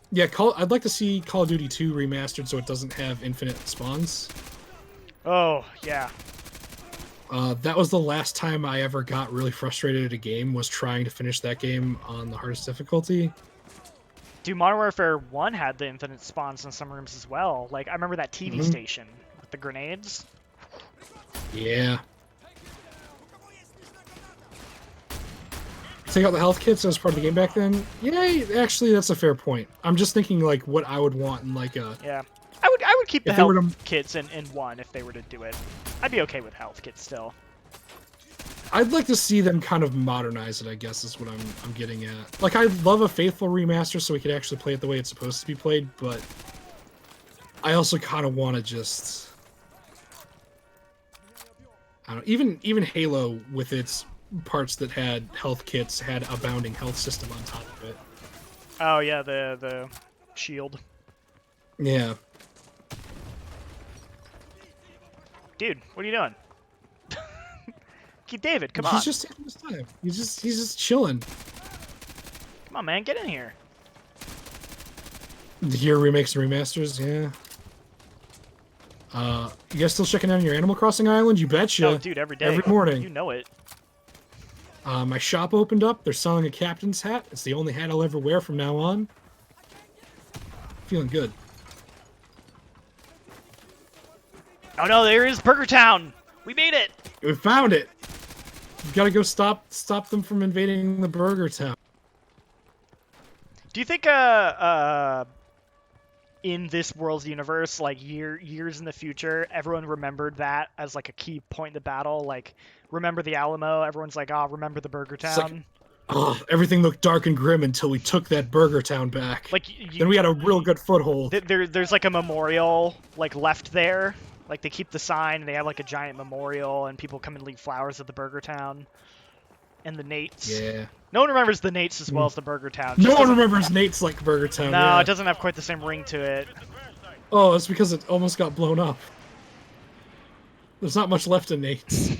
Yeah, I'd like to see Call of Duty 2 remastered so it doesn't have infinite spawns. Oh yeah. That was the last time I ever got really frustrated at a game, was trying to finish that game on the hardest difficulty. Dude, Modern Warfare 1 had the infinite spawns in some rooms as well. Like, I remember that TV station with the grenades. Yeah. Take out the health kits as part of the game back then? Yeah, actually, that's a fair point. I'm just thinking, like, what I would want in, like, a... Yeah. I would keep the If they were health to- kits in 1 if they were to do it. I'd be okay with health kits still. I'd like to see them kind of modernize it, I guess, is what I'm getting at. Like, I'd love a faithful remaster so we could actually play it the way it's supposed to be played, but I also kind of want to just... I don't know, even Halo, with its parts that had health kits, had a bounding health system on top of it. Oh yeah, the shield. Yeah. Dude, what are you doing? Keep David, come on. He's just taking his time. He's just chilling. Come on, man, get in here. Your remakes and remasters, yeah. You guys still checking out on your Animal Crossing island? You betcha. Oh, dude, every day. Every morning. You know it. My shop opened up. They're selling a captain's hat. It's the only hat I'll ever wear from now on. Feeling good. Oh no, there is Burger Town. We made it. We found it. We've got to go stop them from invading the Burger Town. Do you think in this world's universe, like years in the future, everyone remembered that as like a key point in the battle? Like, remember the Alamo? Everyone's like, oh, remember the Burger It's like- Town? Oh, everything looked dark and grim until we took that Burger Town back. Like, Then we had a real good foothold. there's like a memorial like left there. Like, they keep the sign, and they have like a giant memorial, and people come and leave flowers at the Burger Town. And the Nates. Yeah. No one remembers the Nates as well as the Burger Town. No Just one doesn't- remembers Nate's like Burger Town. No, yeah. it doesn't have quite the same ring to it. Oh, it's because it almost got blown up. There's not much left of Nate's.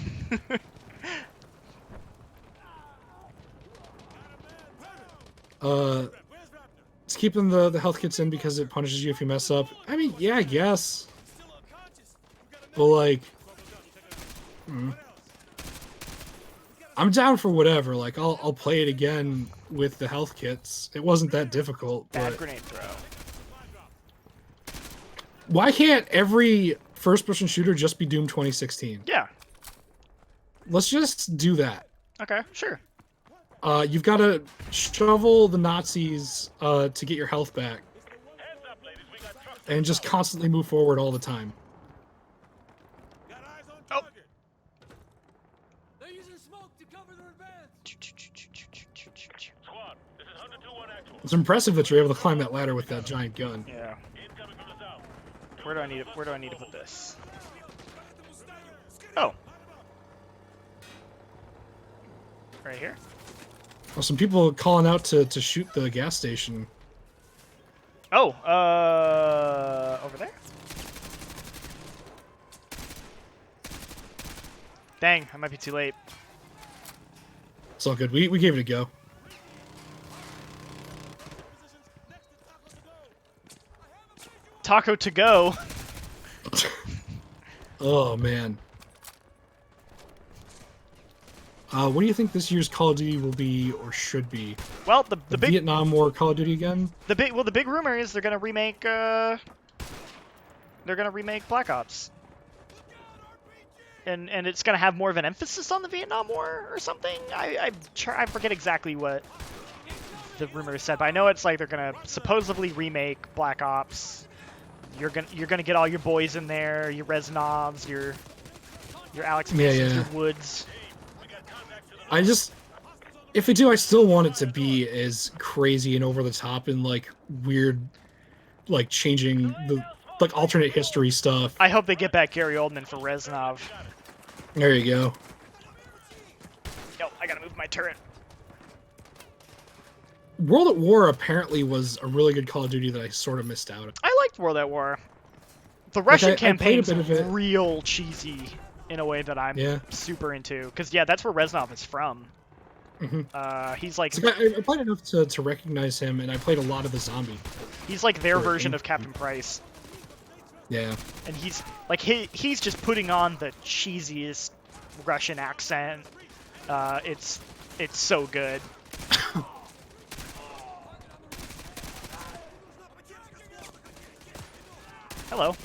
It's keeping the health kits in because it punishes you if you mess up. I mean, yeah, I guess. But like, I'm down for whatever. Like, I'll play it again with the health kits. It wasn't that difficult. Bad But grenade throw. why can't every first-person shooter just be Doom 2016? Yeah. Let's just do that. Okay, sure. You've got to shovel the Nazis to get your health back, and just constantly move forward all the time. Oh. They're using smoke to cover their advance. Squad, this is Hunter 2-1 actual. It's impressive that you're able to climb that ladder with that giant gun. Yeah. Incoming from the south. Where do I need to put this? Oh. Right here. Well, some people calling out to shoot the gas station. Oh, over there? Dang, I might be too late. It's all good. We gave it a go. Taco to go. Oh man. What do you think this year's Call of Duty will be or should be? Well, the The big Vietnam War Call of Duty again? the big rumor is they're gonna remake Black Ops. And it's gonna have more of an emphasis on the Vietnam War or something. I forget exactly what the rumor said, but I know it's like they're gonna supposedly remake Black Ops. You're gonna get all your boys in there, your Reznovs, your Alex Masons, yeah. your Woods. If they do, I still want it to be as crazy and over the top and like weird, like changing the like alternate history stuff. I hope they get back Gary Oldman for Reznov. There you go. Yo, I gotta move my turret. World at War apparently was a really good Call of Duty that I sort of missed out on. I liked World at War. The Russian I played a campaign's bit of it. real cheesy in a way that I'm super into. Because, yeah, that's where Reznov is from. He's like... I played enough to recognize him, and I played a lot of the zombie. He's like their version of Captain Price. Yeah. And he's like he's just putting on the cheesiest Russian accent. It's so good. Hello.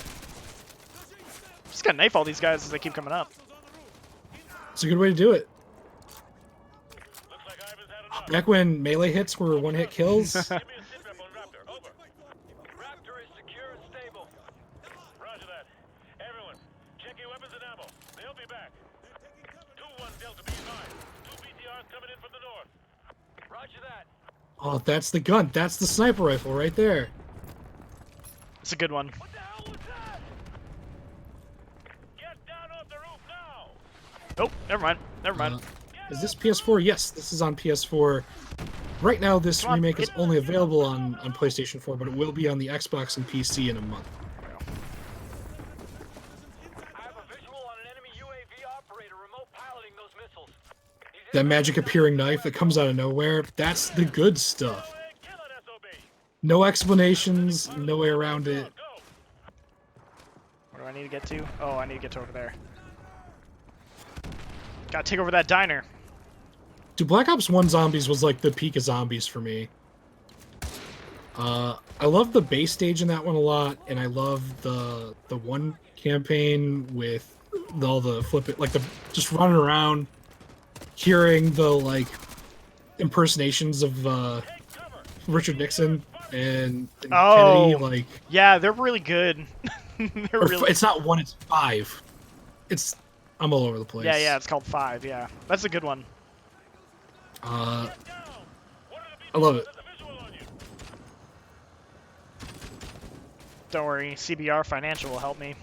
Just gotta knife all these guys as they keep coming up. It's a good way to do it. Looks like Ivan's had enough. Back when melee hits were one-hit kills. Give me a sit rep on Raptor. Over. Raptor is secure and stable. Roger that. Everyone, check your weapons and ammo. They'll be back. 2-1 Delta, be advised. 2 BTRs coming in from the north. Roger that. Oh, that's the gun. That's the sniper rifle right there. It's a good one. What the hell was that? Get down off the roof now. Oh, never mind. Never mind. Is this PS4? Yes, this is on PS4. Right now, this Come on, remake is only available on PlayStation 4, but it will be on the Xbox and PC in a month. I have a visual on an enemy UAV operator remote piloting those missiles. That magic appearing knife that comes out of nowhere, that's the good stuff. Kill it, SOB. No explanations, no way around it. Where do I need to get to? Oh, I need to get to over there. Gotta take over that diner. Dude, Black Ops 1 Zombies was like the peak of zombies for me. I love the base stage in that one a lot, and I love the one campaign with all the just running around, hearing the like impersonations of Richard Nixon and Kennedy. Like, Yeah, they're really good. it's not 1, it's 5. I'm all over the place. Yeah, it's called 5, yeah. That's a good one. I love it. Don't worry, CBR Financial will help me.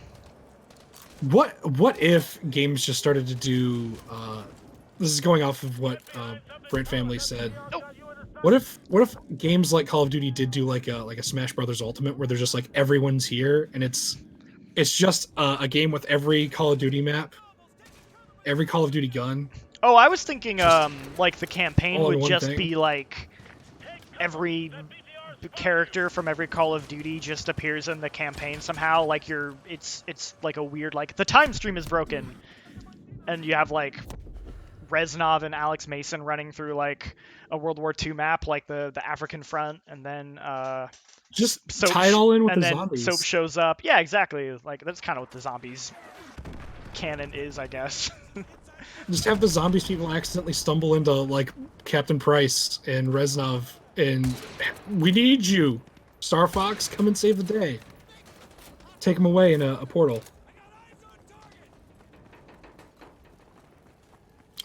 What if games just started to do? This is going off of what Brent Family said. What if games like Call of Duty did do like a Smash Brothers Ultimate, where they're just like everyone's here, and it's just a game with every Call of Duty map, every Call of Duty gun. Oh, I was thinking like the campaign all in would one just thing. be like every character from every Call of Duty just appears in the campaign somehow. Like it's like a weird, like the time stream is broken, and you have like Reznov and Alex Mason running through like a World War II map, like the African front, and then Just Soap tie it all in with and the then zombies. Soap shows up. Yeah, exactly. Like that's kind of what the zombies canon is, I guess. Just have the zombies people accidentally stumble into like Captain Price and Reznov, and we need you, Star Fox, come and save the day. Take him away in a portal.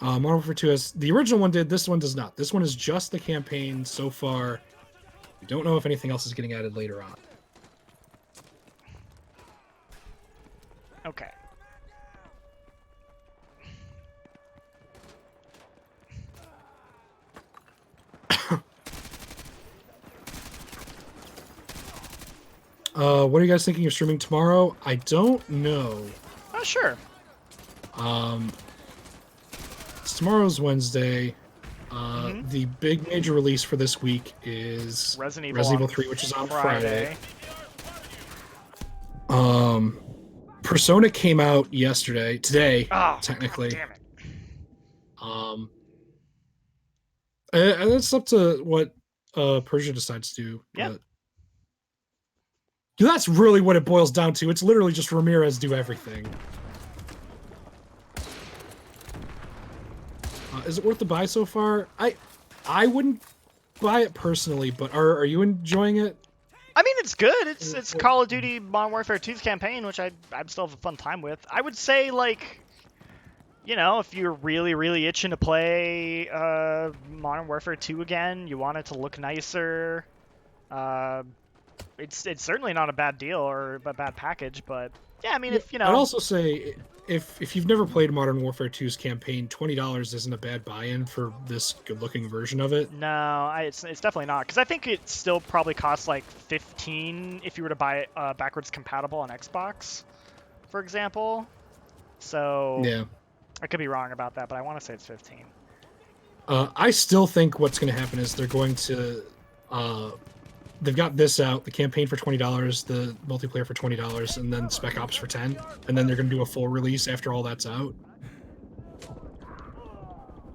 Modern Warfare 2 has the original one did. This one does not. This one is just the campaign so far. We don't know if anything else is getting added later on. Okay. What are you guys thinking of streaming tomorrow? I don't know. Oh, sure. Tomorrow's Wednesday. The big major release for this week is Resident Evil Evil 3, which is on Friday. Persona came out today, Oh, technically. damn it. And it's up to what Persia decides to do. Yeah. But that's really what it boils down to. It's literally just Ramirez do everything. Is it worth the buy so far? I wouldn't buy it personally, but are you enjoying it? I mean, it's good. It's Call of Duty Modern Warfare 2's campaign, which I'm still have a fun time with. I would say, like, you know, if you're really, really itching to play Modern Warfare 2 again, you want it to look nicer, it's certainly not a bad deal or a bad package, but yeah, I mean, if you I'd know, also say if you've never played Modern Warfare 2's campaign, $20 isn't a bad buy-in for this good-looking version of it. no, it's definitely not, because I think it still probably costs like 15 if you were to buy it backwards compatible on Xbox, for example. So Yeah. I could be wrong about that, but I want to say it's 15. I still think what's going to happen is they're going to they've got this out, the campaign for $20, the multiplayer for $20, and then Spec Ops for 10, and then they're going to do a full release after all that's out.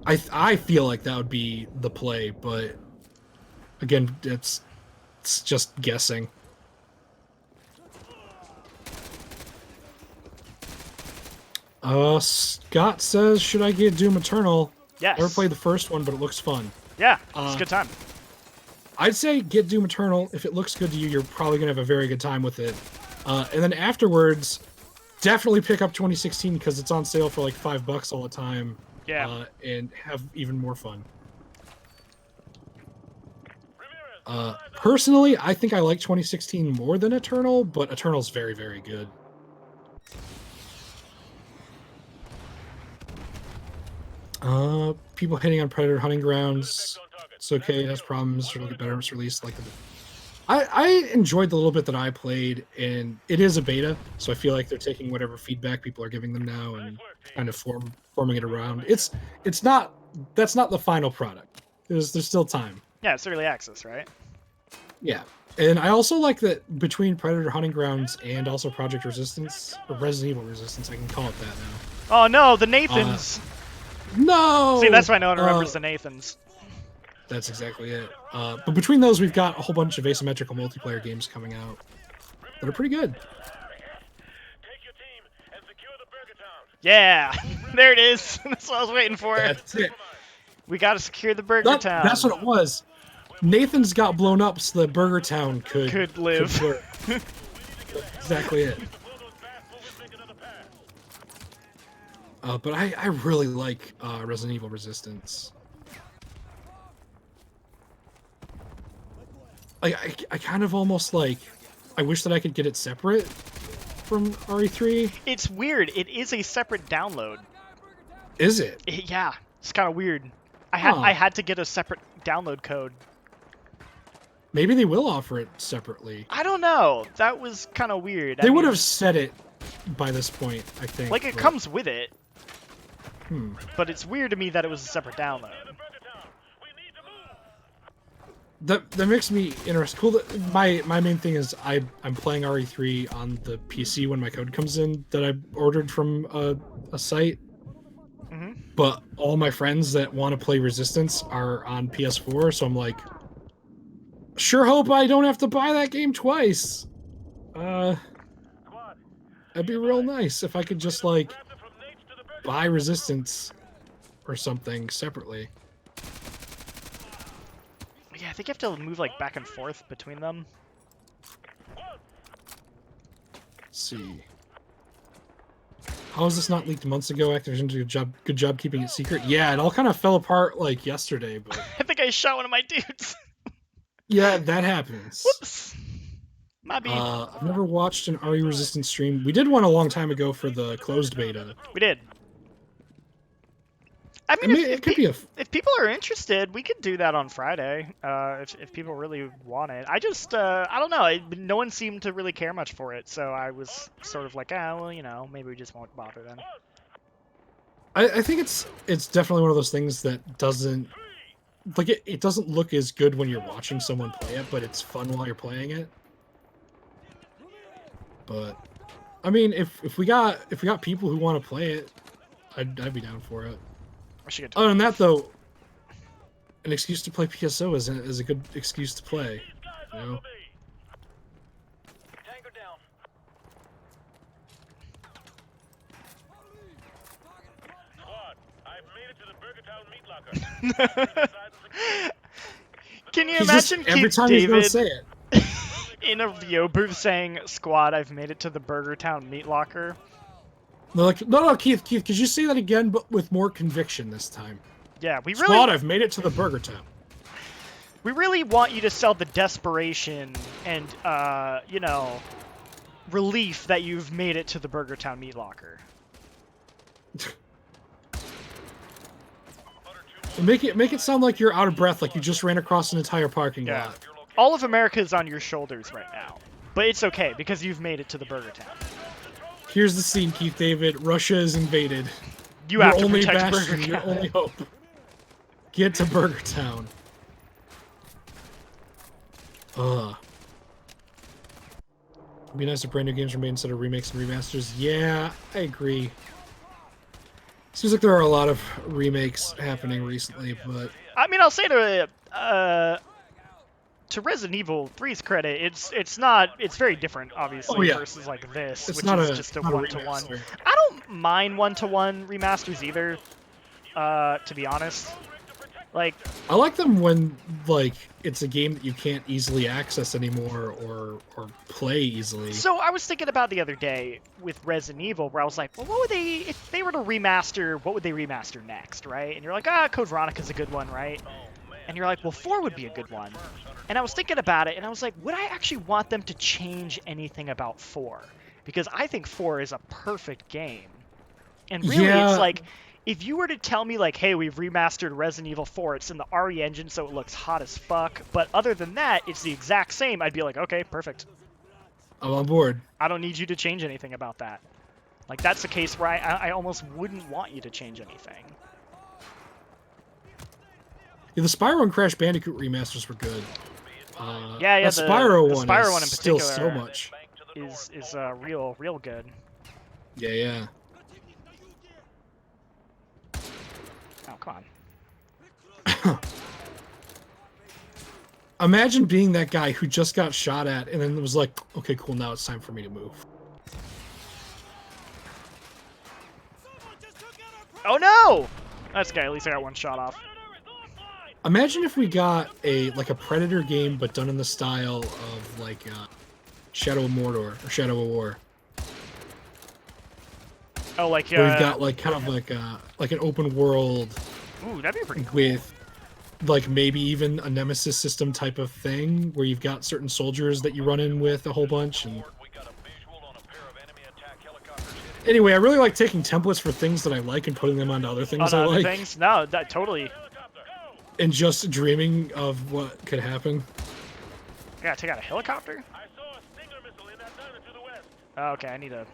I feel like that would be the play, but again, it's just guessing. Scott says, should I get Doom Eternal? Yes. Never played the first one, but it looks fun. Yeah, it's a good time. I'd say get Doom Eternal. If it looks good to you, you're probably going to have a very good time with it. And then afterwards, definitely pick up 2016 because it's on sale for like $5 all the time. Yeah. And have even more fun. Personally, I think I like 2016 more than Eternal, but Eternal's very, very good. People hitting on Predator hunting grounds. It's okay. It has problems. It'll get better when it's released. I enjoyed the little bit that I played, and it is a beta, so I feel like they're taking whatever feedback people are giving them now and kind of forming it around. That's not the final product. There's still time. Yeah, it's early access, right? Yeah, and I also like that between Predator hunting grounds and also Project Resistance or Resident Evil Resistance, I can call it that now. Oh no, the Nathans. No. See, that's why no one remembers the Nathans. That's exactly it. But between those, we've got a whole bunch of asymmetrical multiplayer games coming out that are pretty good. Yeah, there it is. That's what I was waiting for. That's it. We gotta secure the Burger Town. That's what it was. Nathan's got blown up so that Burger Town could live. Could work. Exactly it. But I really like Resident Evil Resistance. I kind of almost like, I wish that I could get it separate from RE3. It's weird. It is a separate download. Is it? Yeah, it's kind of weird. I had to get a separate download code. Maybe they will offer it separately. I don't know. That was kind of weird. They would have said it by this point, I think. Like, it comes with it. Hmm. But it's weird to me that it was a separate download. That makes me interested. Cool. My main thing is I'm playing RE3 on the PC when my code comes in that I ordered from a site. Mm-hmm. But all my friends that want to play Resistance are on PS4, so I'm like, sure hope I don't have to buy that game twice. That'd be real nice if I could just like buy Resistance or something separately. Yeah, I think you have to move like back and forth between them. Let's see. How was this not leaked months ago? Activision did a good job keeping it secret. Yeah, it all kind of fell apart like yesterday, but I think I shot one of my dudes. yeah, that happens. Whoops. My bad. I've never watched an RE Resistance stream. We did one a long time ago for the closed beta. We did. I mean, it could be if people are interested, we could do that on Friday. If people really want it, I don't know. No one seemed to really care much for it, so I was sort of like, well, you know, maybe we just won't bother then. I think it's definitely one of those things that doesn't like it doesn't look as good when you're watching someone play it, but it's fun while you're playing it. But I mean, if we got people who want to play it, I'd be down for it. Other than that, though, an excuse to play PSO is a good excuse to play. You know? Can you He's imagine every Keith time David he's gonna say it in a VO booth saying, "Squad, I've made it to the Burger Town meat locker"? They're like, no, Keith, could you say that again, but with more conviction this time? Yeah, we Squad, really. I've made it to the Burger Town. We really want you to sell the desperation and, you know, relief that you've made it to the Burger Town meat locker. Make it sound like you're out of breath, like you just ran across an entire parking Yeah. lot. All of America is on your shoulders right now. But it's okay, because you've made it to the Burger Town. Here's the scene, Keith David. Russia is invaded. You have Your to only protect bastion, Burger your Town. only hope. Get to Burger Town. It'd be nice if brand new games were made instead of remakes and remasters. Yeah, I agree. Seems like there are a lot of remakes happening recently, but I mean, I'll say to Resident Evil 3's credit, it's very different, obviously, Oh, yeah. versus like this, It's which not is a- just a not a one-to-one. remaster. I don't mind one-to-one remasters either, to be honest. Like, I like them when like it's a game that you can't easily access anymore or play easily. so I was thinking about the other day with Resident Evil, where I was like, well, what would they, if they were to remaster, what would they remaster next, right? And you're like, Code Veronica's a good one, right? And you're like, well, 4 would be a good one. And I was thinking about it, and I was like, would I actually want them to change anything about 4? Because I think 4 is a perfect game. And really, Yeah. it's like, if you were to tell me, like, hey, we've remastered Resident Evil 4, it's in the RE engine, so it looks hot as fuck, but other than that, it's the exact same, I'd be like, okay, perfect. I'm on board. I don't need you to change anything about that. Like, that's a case where I almost wouldn't want you to change anything. Yeah, the Spyro and Crash Bandicoot remasters were good. Yeah, that Spyro the one Spyro is one in still particular so much. is real good. Yeah. Oh, come on. Imagine being that guy who just got shot at and then was like, okay, cool, now it's time for me to move. Oh no! That's okay, at least I got one shot off. Imagine if we got a Predator game, but done in the style of like Shadow of Mordor or Shadow of War. Oh, like, Where we've got like kind of like an open world ooh, that'd be pretty cool. with like maybe even a nemesis system type of thing where you've got certain soldiers that you run in with a whole bunch. And anyway, I really like taking templates for things that I like and putting them onto other things I other like, things? No, that totally. and just dreaming of what could happen. I gotta take out a helicopter? Oh, okay, I need a...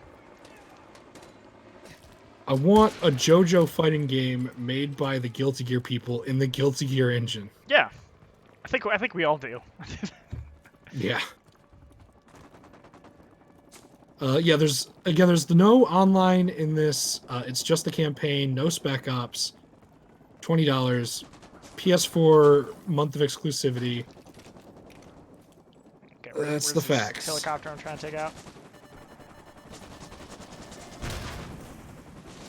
I want a JoJo fighting game made by the Guilty Gear people in the Guilty Gear engine. Yeah. I think we all do. Yeah. Yeah, there's no online in this. It's just the campaign, no Spec Ops. $20. PS4 month of exclusivity. Okay, That's where's the this facts. Helicopter I'm trying to take out.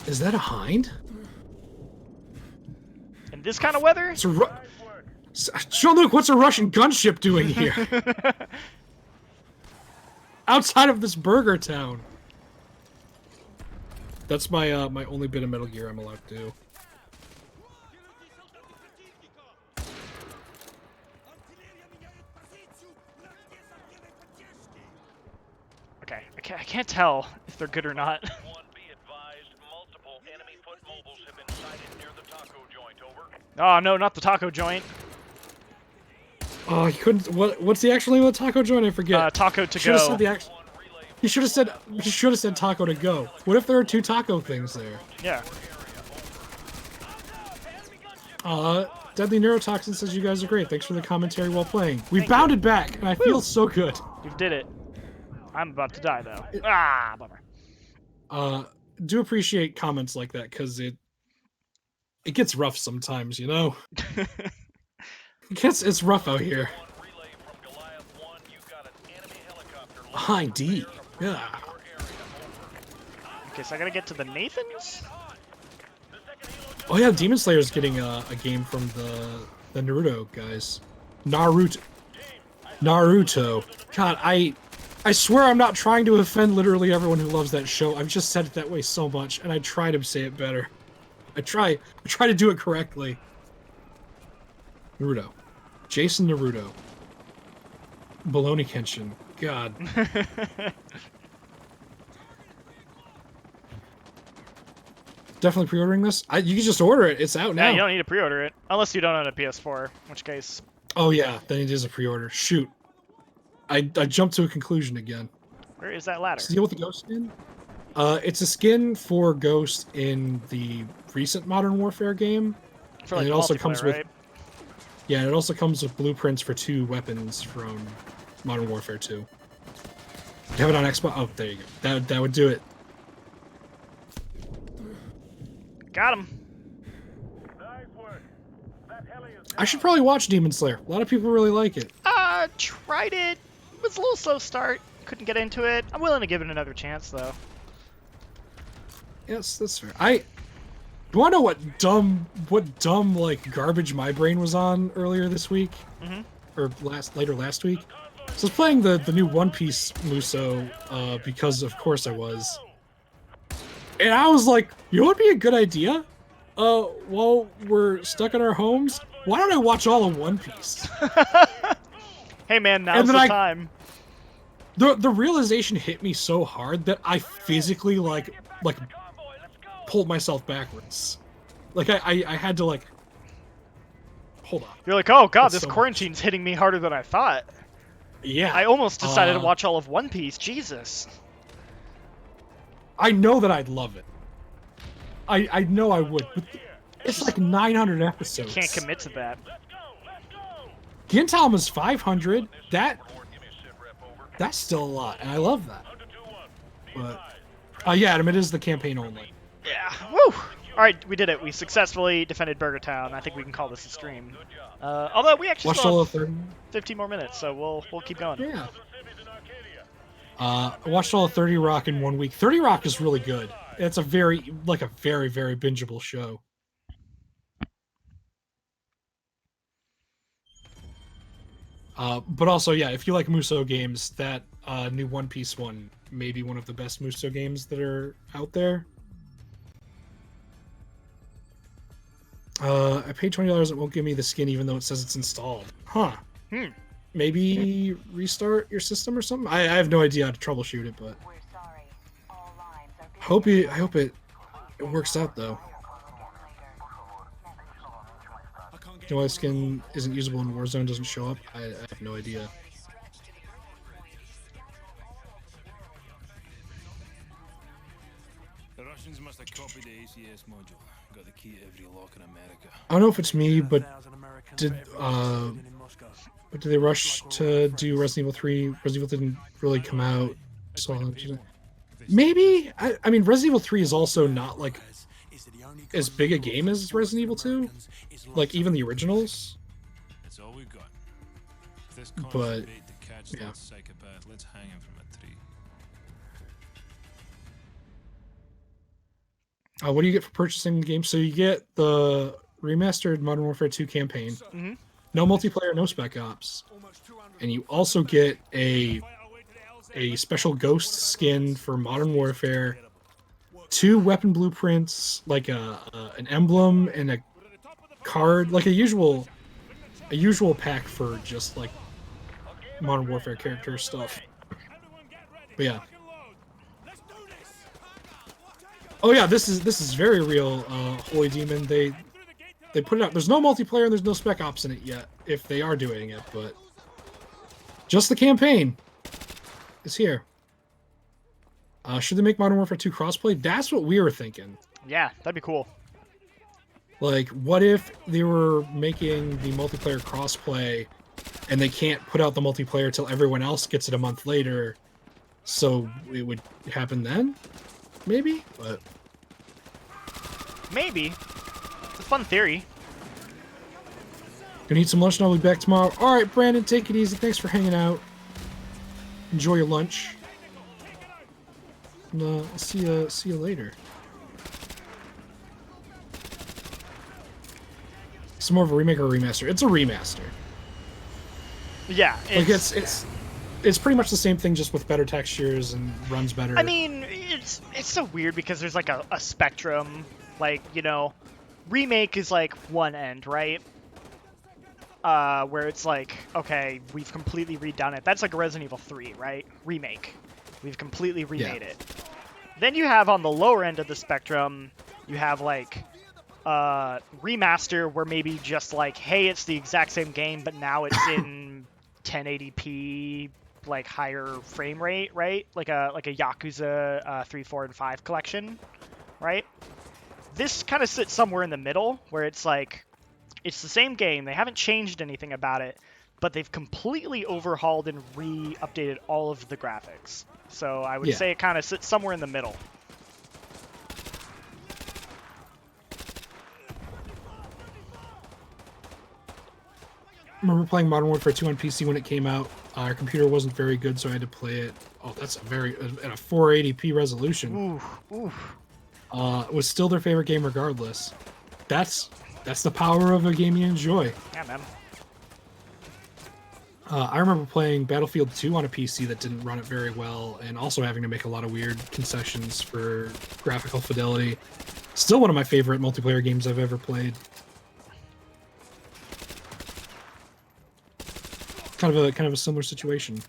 Is that a hind? In this kind of weather? It's a Jean-Luc, what's a Russian gunship doing here? Outside of this burger town. That's my my only bit of Metal Gear I'm allowed to do. Okay, I can't tell if they're good or not. Oh no, not the taco joint. Oh, he couldn't. What's the actual name of the taco joint? I forget. Taco to Should have go. said the actual. He should have said taco to go. What if there are 2 taco things there? Yeah. Deadly Neurotoxin says you guys are great. Thanks for the commentary while playing. We Thank bounded back, and I feel so good. You did it. I'm about to die though. Bummer. Do appreciate comments like that because it gets rough sometimes, you know. It's rough out here. High D. Yeah. Okay, so I gotta get to the Nathans? Oh yeah, Demon Slayer's getting a game from the Naruto guys. Naruto. God, I swear I'm not trying to offend literally everyone who loves that show. I've just said it that way so much, and I try to say it better. I try to do it correctly. Naruto. Jason Naruto. Baloney Kenshin. God. Definitely pre-ordering this. You can just order it. It's out now. Yeah, you don't need to pre-order it unless you don't own a PS4, in which case. Oh yeah, then it is a pre-order. Shoot. I jumped to a conclusion again. Where is that ladder? Does it deal with the Ghost skin? It's a skin for Ghost in the recent Modern Warfare game. For like and it also comes with right? Yeah, and it also comes with blueprints for 2 weapons from Modern Warfare 2. You have it on Xbox. Oh, there you go. That would do it. Got him. I should probably watch Demon Slayer. A lot of people really like it. Tried it. It was a little slow start. Couldn't get into it. I'm willing to give it another chance, though. Yes, that's fair. You wanna know what dumb like garbage my brain was on earlier this week? Mm-hmm. Or later last week? So I was playing the new One Piece Muso, because of course I was. And I was like, you know what would be a good idea? While we're stuck in our homes, why don't I watch all of One Piece? Hey man, now's the time. The realization hit me so hard that I physically like pulled myself backwards. Like I had to like hold on. You're like, oh god, That's this so quarantine's hitting me harder than I thought. Yeah. I almost decided to watch all of One Piece. Jesus. I know that I'd love it. I know I would. But it's like 900 episodes. Can't commit to that. Gintama's 500. That's still a lot, and I love that. But yeah, Adam, it is the campaign only. Yeah. Woo! Alright, we did it. We successfully defended Burger Town. I think we can call this a stream. Although we actually Watched still all have of 30. 15 more minutes, so we'll keep going. Yeah. I watched all of 30 Rock in 1 week. 30 Rock is really good. It's a very bingeable show. But also, yeah, if you like Muso games, that new One Piece one may be one of the best Muso games that are out there. I paid $20. It won't give me the skin even though it says it's installed. Huh. Maybe restart your system or something? I have no idea how to troubleshoot it, but I hope it works out though. You know why skin isn't usable in Warzone, doesn't show up? I have no idea. The Russians must have copied the ACS module. Got the key to every lock in America. I don't know if it's me, but did they rush to do Resident Evil 3? Resident Evil didn't really come out, so maybe. I mean, Resident Evil 3 is also not like as big a game as Resident Evil 2, like even the originals. That's all we got. But yeah. Psychopath, let's hang him from a tree. What do you get for purchasing the game? So you get the remastered Modern Warfare 2 campaign, no multiplayer, no spec ops, and you also get a special Ghost skin for Modern Warfare, 2 weapon blueprints, like an emblem and a card, like a usual pack for just like Modern Warfare character stuff. But yeah. Oh yeah, this is very real. Holy Demon, they put it out. There's no multiplayer and there's no spec ops in it yet, if they are doing it, but just the campaign is here. Should they make Modern Warfare 2 crossplay? That's what we were thinking. Yeah, that'd be cool. Like, what if they were making the multiplayer crossplay and they can't put out the multiplayer till everyone else gets it a month later, so it would happen then? Maybe? But maybe. It's a fun theory. Gonna eat some lunch and I'll be back tomorrow. Alright, Brandon, take it easy. Thanks for hanging out. Enjoy your lunch. And, I'll see you later. It's more of a remake or a remaster. It's a remaster. Yeah, like it's pretty much the same thing, just with better textures and runs better. I mean, it's so weird because there's like a spectrum. Like, you know, remake is like one end, right? where it's like, okay, we've completely redone it. That's like Resident Evil 3, right? Remake. We've completely remade it. Then you have on the lower end of the spectrum, you have like Remaster, where maybe just like, hey, it's the exact same game, but now it's in 1080p, like higher frame rate, right? Like a Yakuza 3, 4, and 5 collection, right? This kind of sits somewhere in the middle, where it's like, it's the same game, they haven't changed anything about it, but they've completely overhauled and re-updated all of the graphics. So I would say it kind of sits somewhere in the middle. I remember playing Modern Warfare 2 on PC when it came out. Our computer wasn't very good, so I had to play it. Oh, that's at a 480p resolution. It was still their favorite game regardless. That's the power of a game you enjoy. Yeah, man. I remember playing Battlefield 2 on a PC that didn't run it very well, and also having to make a lot of weird concessions for graphical fidelity. Still one of my favorite multiplayer games I've ever played. Kind of a similar situation.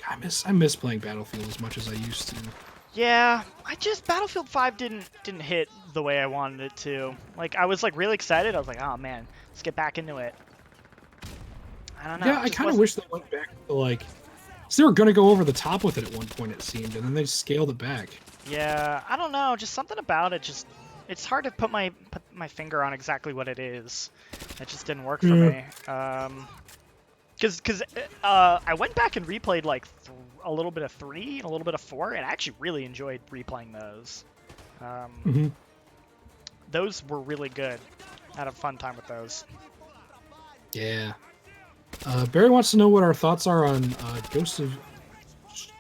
I miss playing Battlefield as much as I used to. Yeah, Battlefield 5 didn't hit the way I wanted it to. Like, I was like really excited. I was like, oh man, let's get back into it. I don't know. Yeah, I kind of wish they went back to like, so they were gonna go over the top with it at one point, it seemed, and then they scaled it back. Yeah, I don't know. Just something about it. Just it's hard to put my finger on exactly what it is. It just didn't work for me. Because I went back and replayed like a little bit of 3 and a little bit of 4, and I actually really enjoyed replaying those. Those were really good. I had a fun time with those. Yeah. Barry wants to know what our thoughts are on Ghost of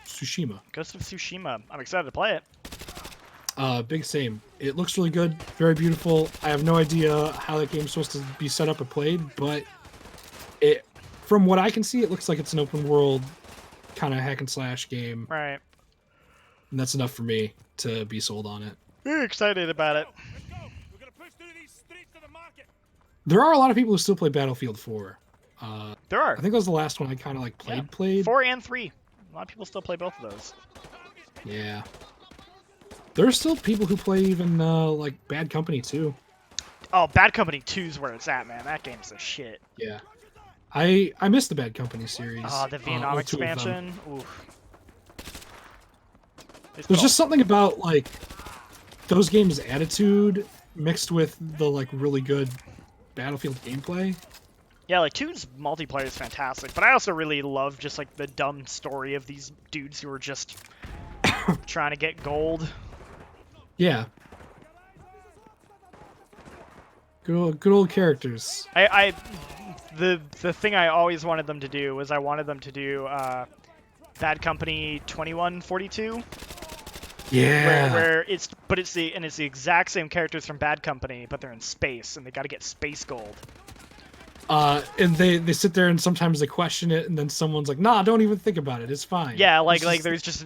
Tsushima. Ghost of Tsushima. I'm excited to play it. Big same. It looks really good, very beautiful. I have no idea how that game's supposed to be set up or played, but from what I can see, it looks like it's an open world kind of hack and slash game. Right. And that's enough for me to be sold on it. Very excited about it. There are a lot of people who still play Battlefield 4. There are. I think that was the last one I kind of like played. 4 and 3. A lot of people still play both of those. Yeah. There's still people who play even like Bad Company 2. Oh, Bad Company 2's where it's at, man. That game's the shit. Yeah. I miss the Bad Company series. Oh, the Vietnam expansion. Oof. There's just something about like those games' attitude mixed with the like really good Battlefield gameplay. Yeah, like 2's multiplayer is fantastic, but I also really love just like the dumb story of these dudes who are just trying to get gold. Yeah. Good old characters. The thing I always wanted them to do was I wanted them to do Bad Company 2142. Yeah. Where it's the exact same characters from Bad Company, but they're in space and they got to get space gold. And they sit there and sometimes they question it, and then someone's like, "Nah, don't even think about it. It's fine." Yeah, there's just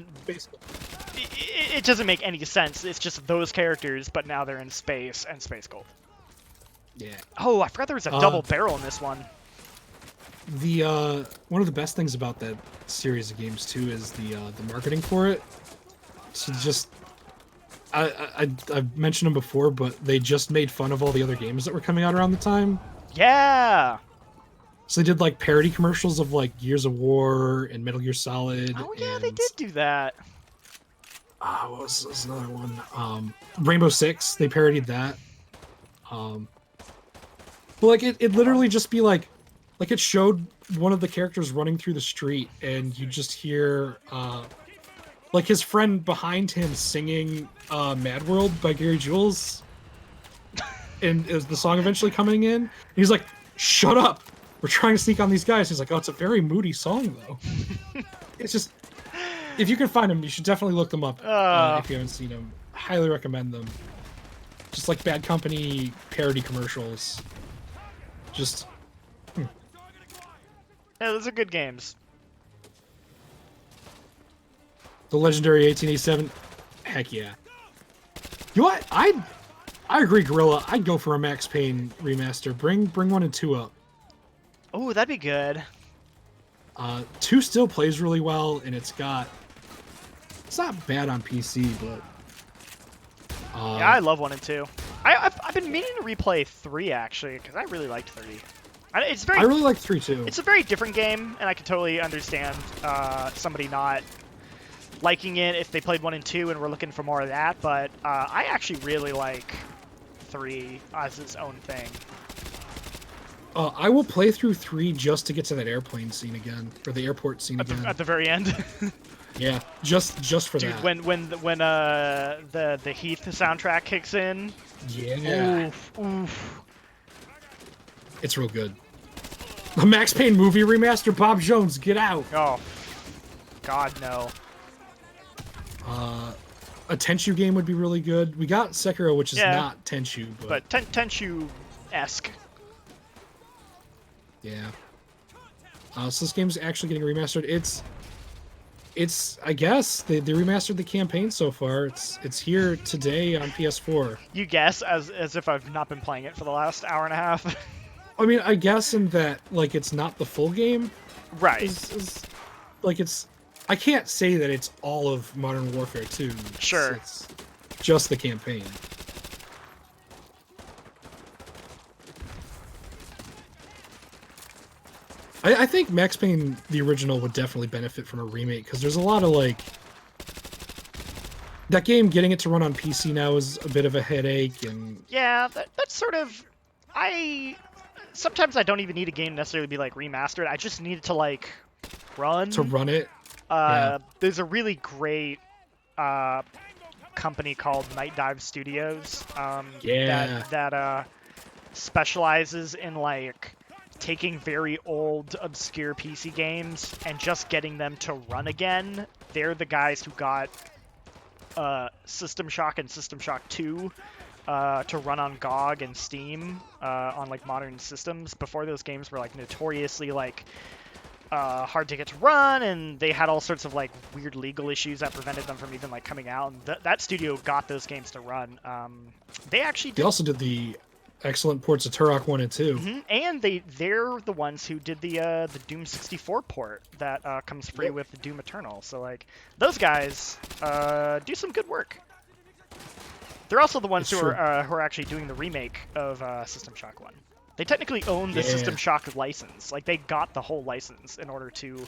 it doesn't make any sense. It's just those characters, but now they're in space and space gold. Yeah. Oh, I forgot there was a double barrel in this one. The one of the best things about that series of games too is the marketing for it. So just I've mentioned them before, but they just made fun of all the other games that were coming out around the time. Yeah. So they did like parody commercials of like Gears of War and Metal Gear Solid. Oh yeah, they did do that. What was another one? Rainbow Six. They parodied that. But like it literally just be like it showed one of the characters running through the street, and you just hear like his friend behind him singing "Mad World" by Gary Jules. And is the song eventually coming in? And he's like, "Shut up! We're trying to sneak on these guys." He's like, "Oh, it's a very moody song, though." It's just, if you can find them, you should definitely look them up if you haven't seen them. Highly recommend them. Just like Bad Company parody commercials. Just. Yeah, those are good games. The legendary 1887. Heck yeah. You know what? I agree, Gorilla. I'd go for a Max Payne remaster. Bring 1 and 2 up. Oh, that'd be good. 2 still plays really well, and it's not bad on PC, but Yeah, I love 1 and 2. I've been meaning to replay 3 actually, because I really liked 3. I really like 3 too. It's a very different game, and I can totally understand somebody not liking it if they played 1 and 2 and were looking for more of that. But I actually really like 3 as its own thing. I will play through 3 just to get to that airplane scene again, or the airport scene again. At the very end. Yeah, just for Dude, that. when the Heath soundtrack kicks in. Yeah. Oof. It's real good. The Max Payne movie remaster, Bob Jones, get out! Oh, God, no. A Tenchu game would be really good. We got Sekiro, which is Yeah. not Tenchu, but Tenchu-esque. yeah. So this game's actually getting remastered. It's I guess they remastered the campaign so far. It's here today on PS4. You guess, as if I've not been playing it for the last hour and a half. I mean, I guess in that like it's not the full game. Right. It's I can't say that it's all of Modern Warfare 2. Sure. It's just the campaign. I think Max Payne, the original, would definitely benefit from a remake, because there's a lot of, like... That game, getting it to run on PC now is a bit of a headache, and... Yeah, that's sort of... Sometimes I don't even need a game necessarily to be, like, remastered. I just need it to, like, run. To run it? Yeah. There's a really great company called Night Dive Studios that specializes in, like, taking very old, obscure PC games and just getting them to run again. They're the guys who got System Shock and System Shock 2 to run on GOG and Steam on like modern systems. Before those games were like notoriously like hard to get to run, and they had all sorts of like weird legal issues that prevented them from even like coming out. And that studio got those games to run. They also did the excellent ports of Turok 1 and 2. Mm-hmm. And they're the ones who did the Doom 64 port that comes free with the Doom Eternal. So like those guys do some good work. They're also the ones who are actually doing the remake of System Shock 1. They technically own the System Shock license. Like they got the whole license in order to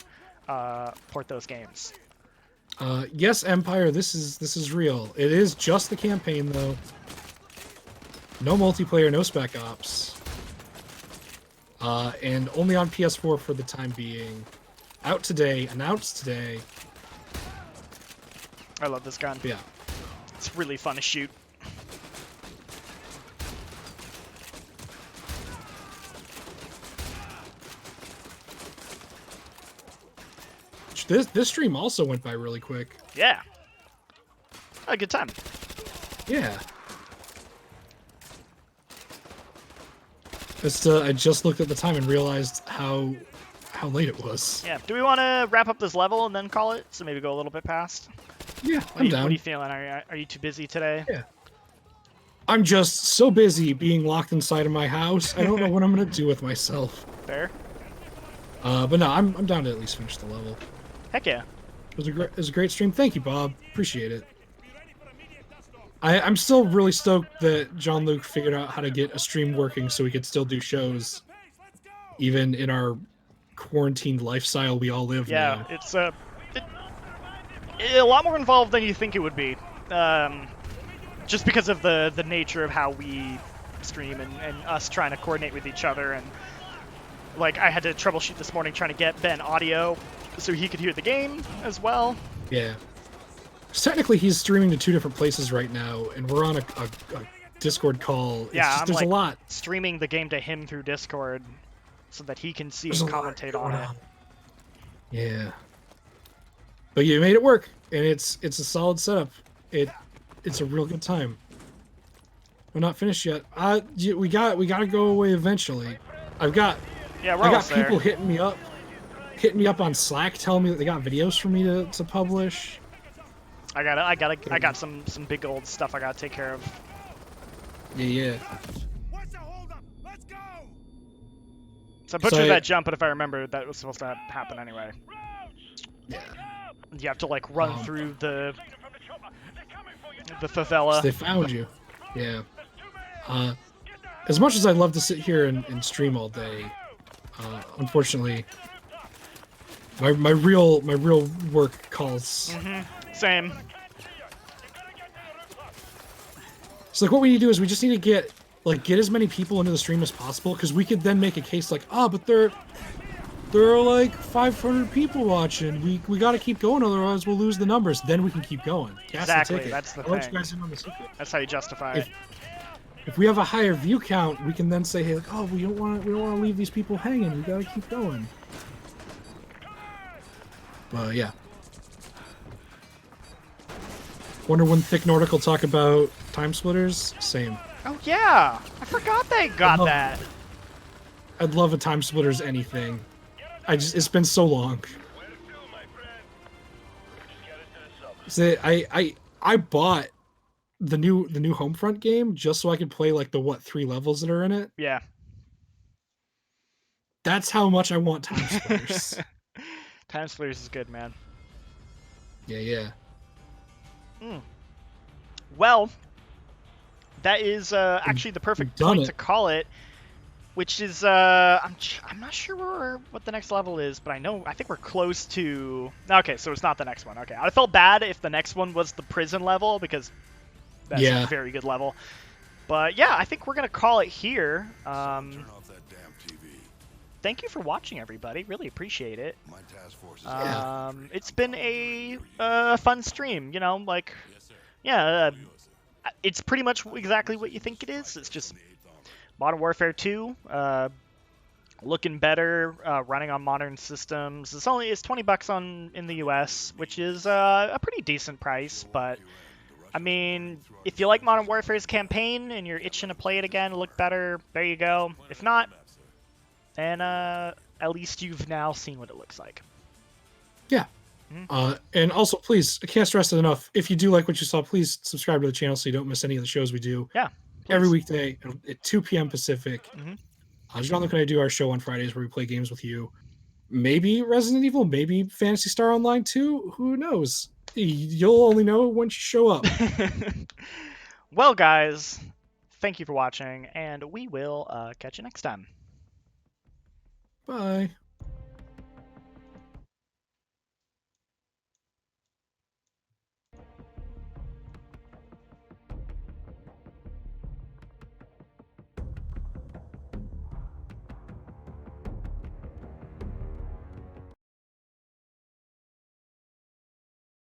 port those games. Yes, Empire, this is real. It is just the campaign though. No multiplayer, no Spec Ops. And only on PS4 for the time being. Out today, announced today. I love this gun. Yeah. It's really fun to shoot. This stream also went by really quick. Yeah. A good time. Yeah. I just looked at the time and realized how late it was. Yeah. Do we want to wrap up this level and then call it? So maybe go a little bit past? Yeah, I'm down. What are you feeling? Are you too busy today? Yeah. I'm just so busy being locked inside of my house. I don't know what I'm going to do with myself. Fair. But no, I'm down to at least finish the level. Heck yeah. It was a great stream. Thank you, Bob. Appreciate it. I'm still really stoked that Jean-Luc figured out how to get a stream working so we could still do shows, even in our quarantined lifestyle we all live now. Yeah, it's a lot more involved than you think it would be, just because of the nature of how we stream and us trying to coordinate with each other. And like I had to troubleshoot this morning trying to get Ben audio so he could hear the game as well. Yeah. Technically, he's streaming to 2 different places right now, and we're on a Discord call. Yeah, there's a lot. Streaming the game to him through Discord so that he can see and commentate on it. Yeah. But you made it work, and it's a solid setup. It's a real good time. We're not finished yet. We got to go away eventually. I got people hitting me up on Slack telling me that they got videos for me to publish. I got some big old stuff I gotta take care of. Yeah. What's the holdup? Let's go! So I butchered I- that jump, but if I remember, that was supposed to happen anyway. Yeah. You have to like run Um, through the So favela. they found you. Yeah. As much as I'd love to sit here and stream all day, unfortunately, my real work calls. Same. So like what we need to do is we just need to get as many people into the stream as possible, because we could then make a case like, but there are like 500 people watching. We got to keep going, otherwise we'll lose the numbers. Then we can keep going. That's Exactly, the ticket. that's the I'll let thing. you guys in on the secret. That's how you justify it. If we have a higher view count, we can then say, hey, like, we don't want to leave these people hanging. We got to keep going. Yeah. Wonder when Thick Nordic will talk about time splitters. Same. Oh yeah, I forgot they got love- that. I'd love a time splitters anything. It's been so long. See, I bought the new Homefront game just so I could play like the 3 levels that are in it. Yeah. That's how much I want time splitters. Time Splitters is good, man. Yeah. Well, that is actually the perfect done point it. to call it, which is I'm not sure what the next level is, but I think we're close to. Okay, so it's not the next one. Okay, I felt bad if the next one was the prison level, because that's Yeah. a very good level. But yeah, I think we're gonna call it here. Turn off that damn TV. Thank you for watching, everybody. Really appreciate it. My task force is It's been a fun stream, like, it's pretty much exactly what you think it is. It's just Modern Warfare 2, looking better, running on modern systems. It's $20 in the US, which is a pretty decent price. But I mean, if you like Modern Warfare's campaign and you're itching to play it again, look better, there you go. If not, then at least you've now seen what it looks like. Yeah. And also, please, I can't stress it enough. If you do like what you saw, please subscribe to the channel so you don't miss any of the shows we do. Yeah. Every please. weekday at 2 p.m. Pacific. Jean-Luc and I do our show on Fridays where we play games with you. Maybe Resident Evil, maybe Phantasy Star Online 2. Who knows? You'll only know once you show up. Well, guys, thank you for watching, and we will catch you next time. Bye.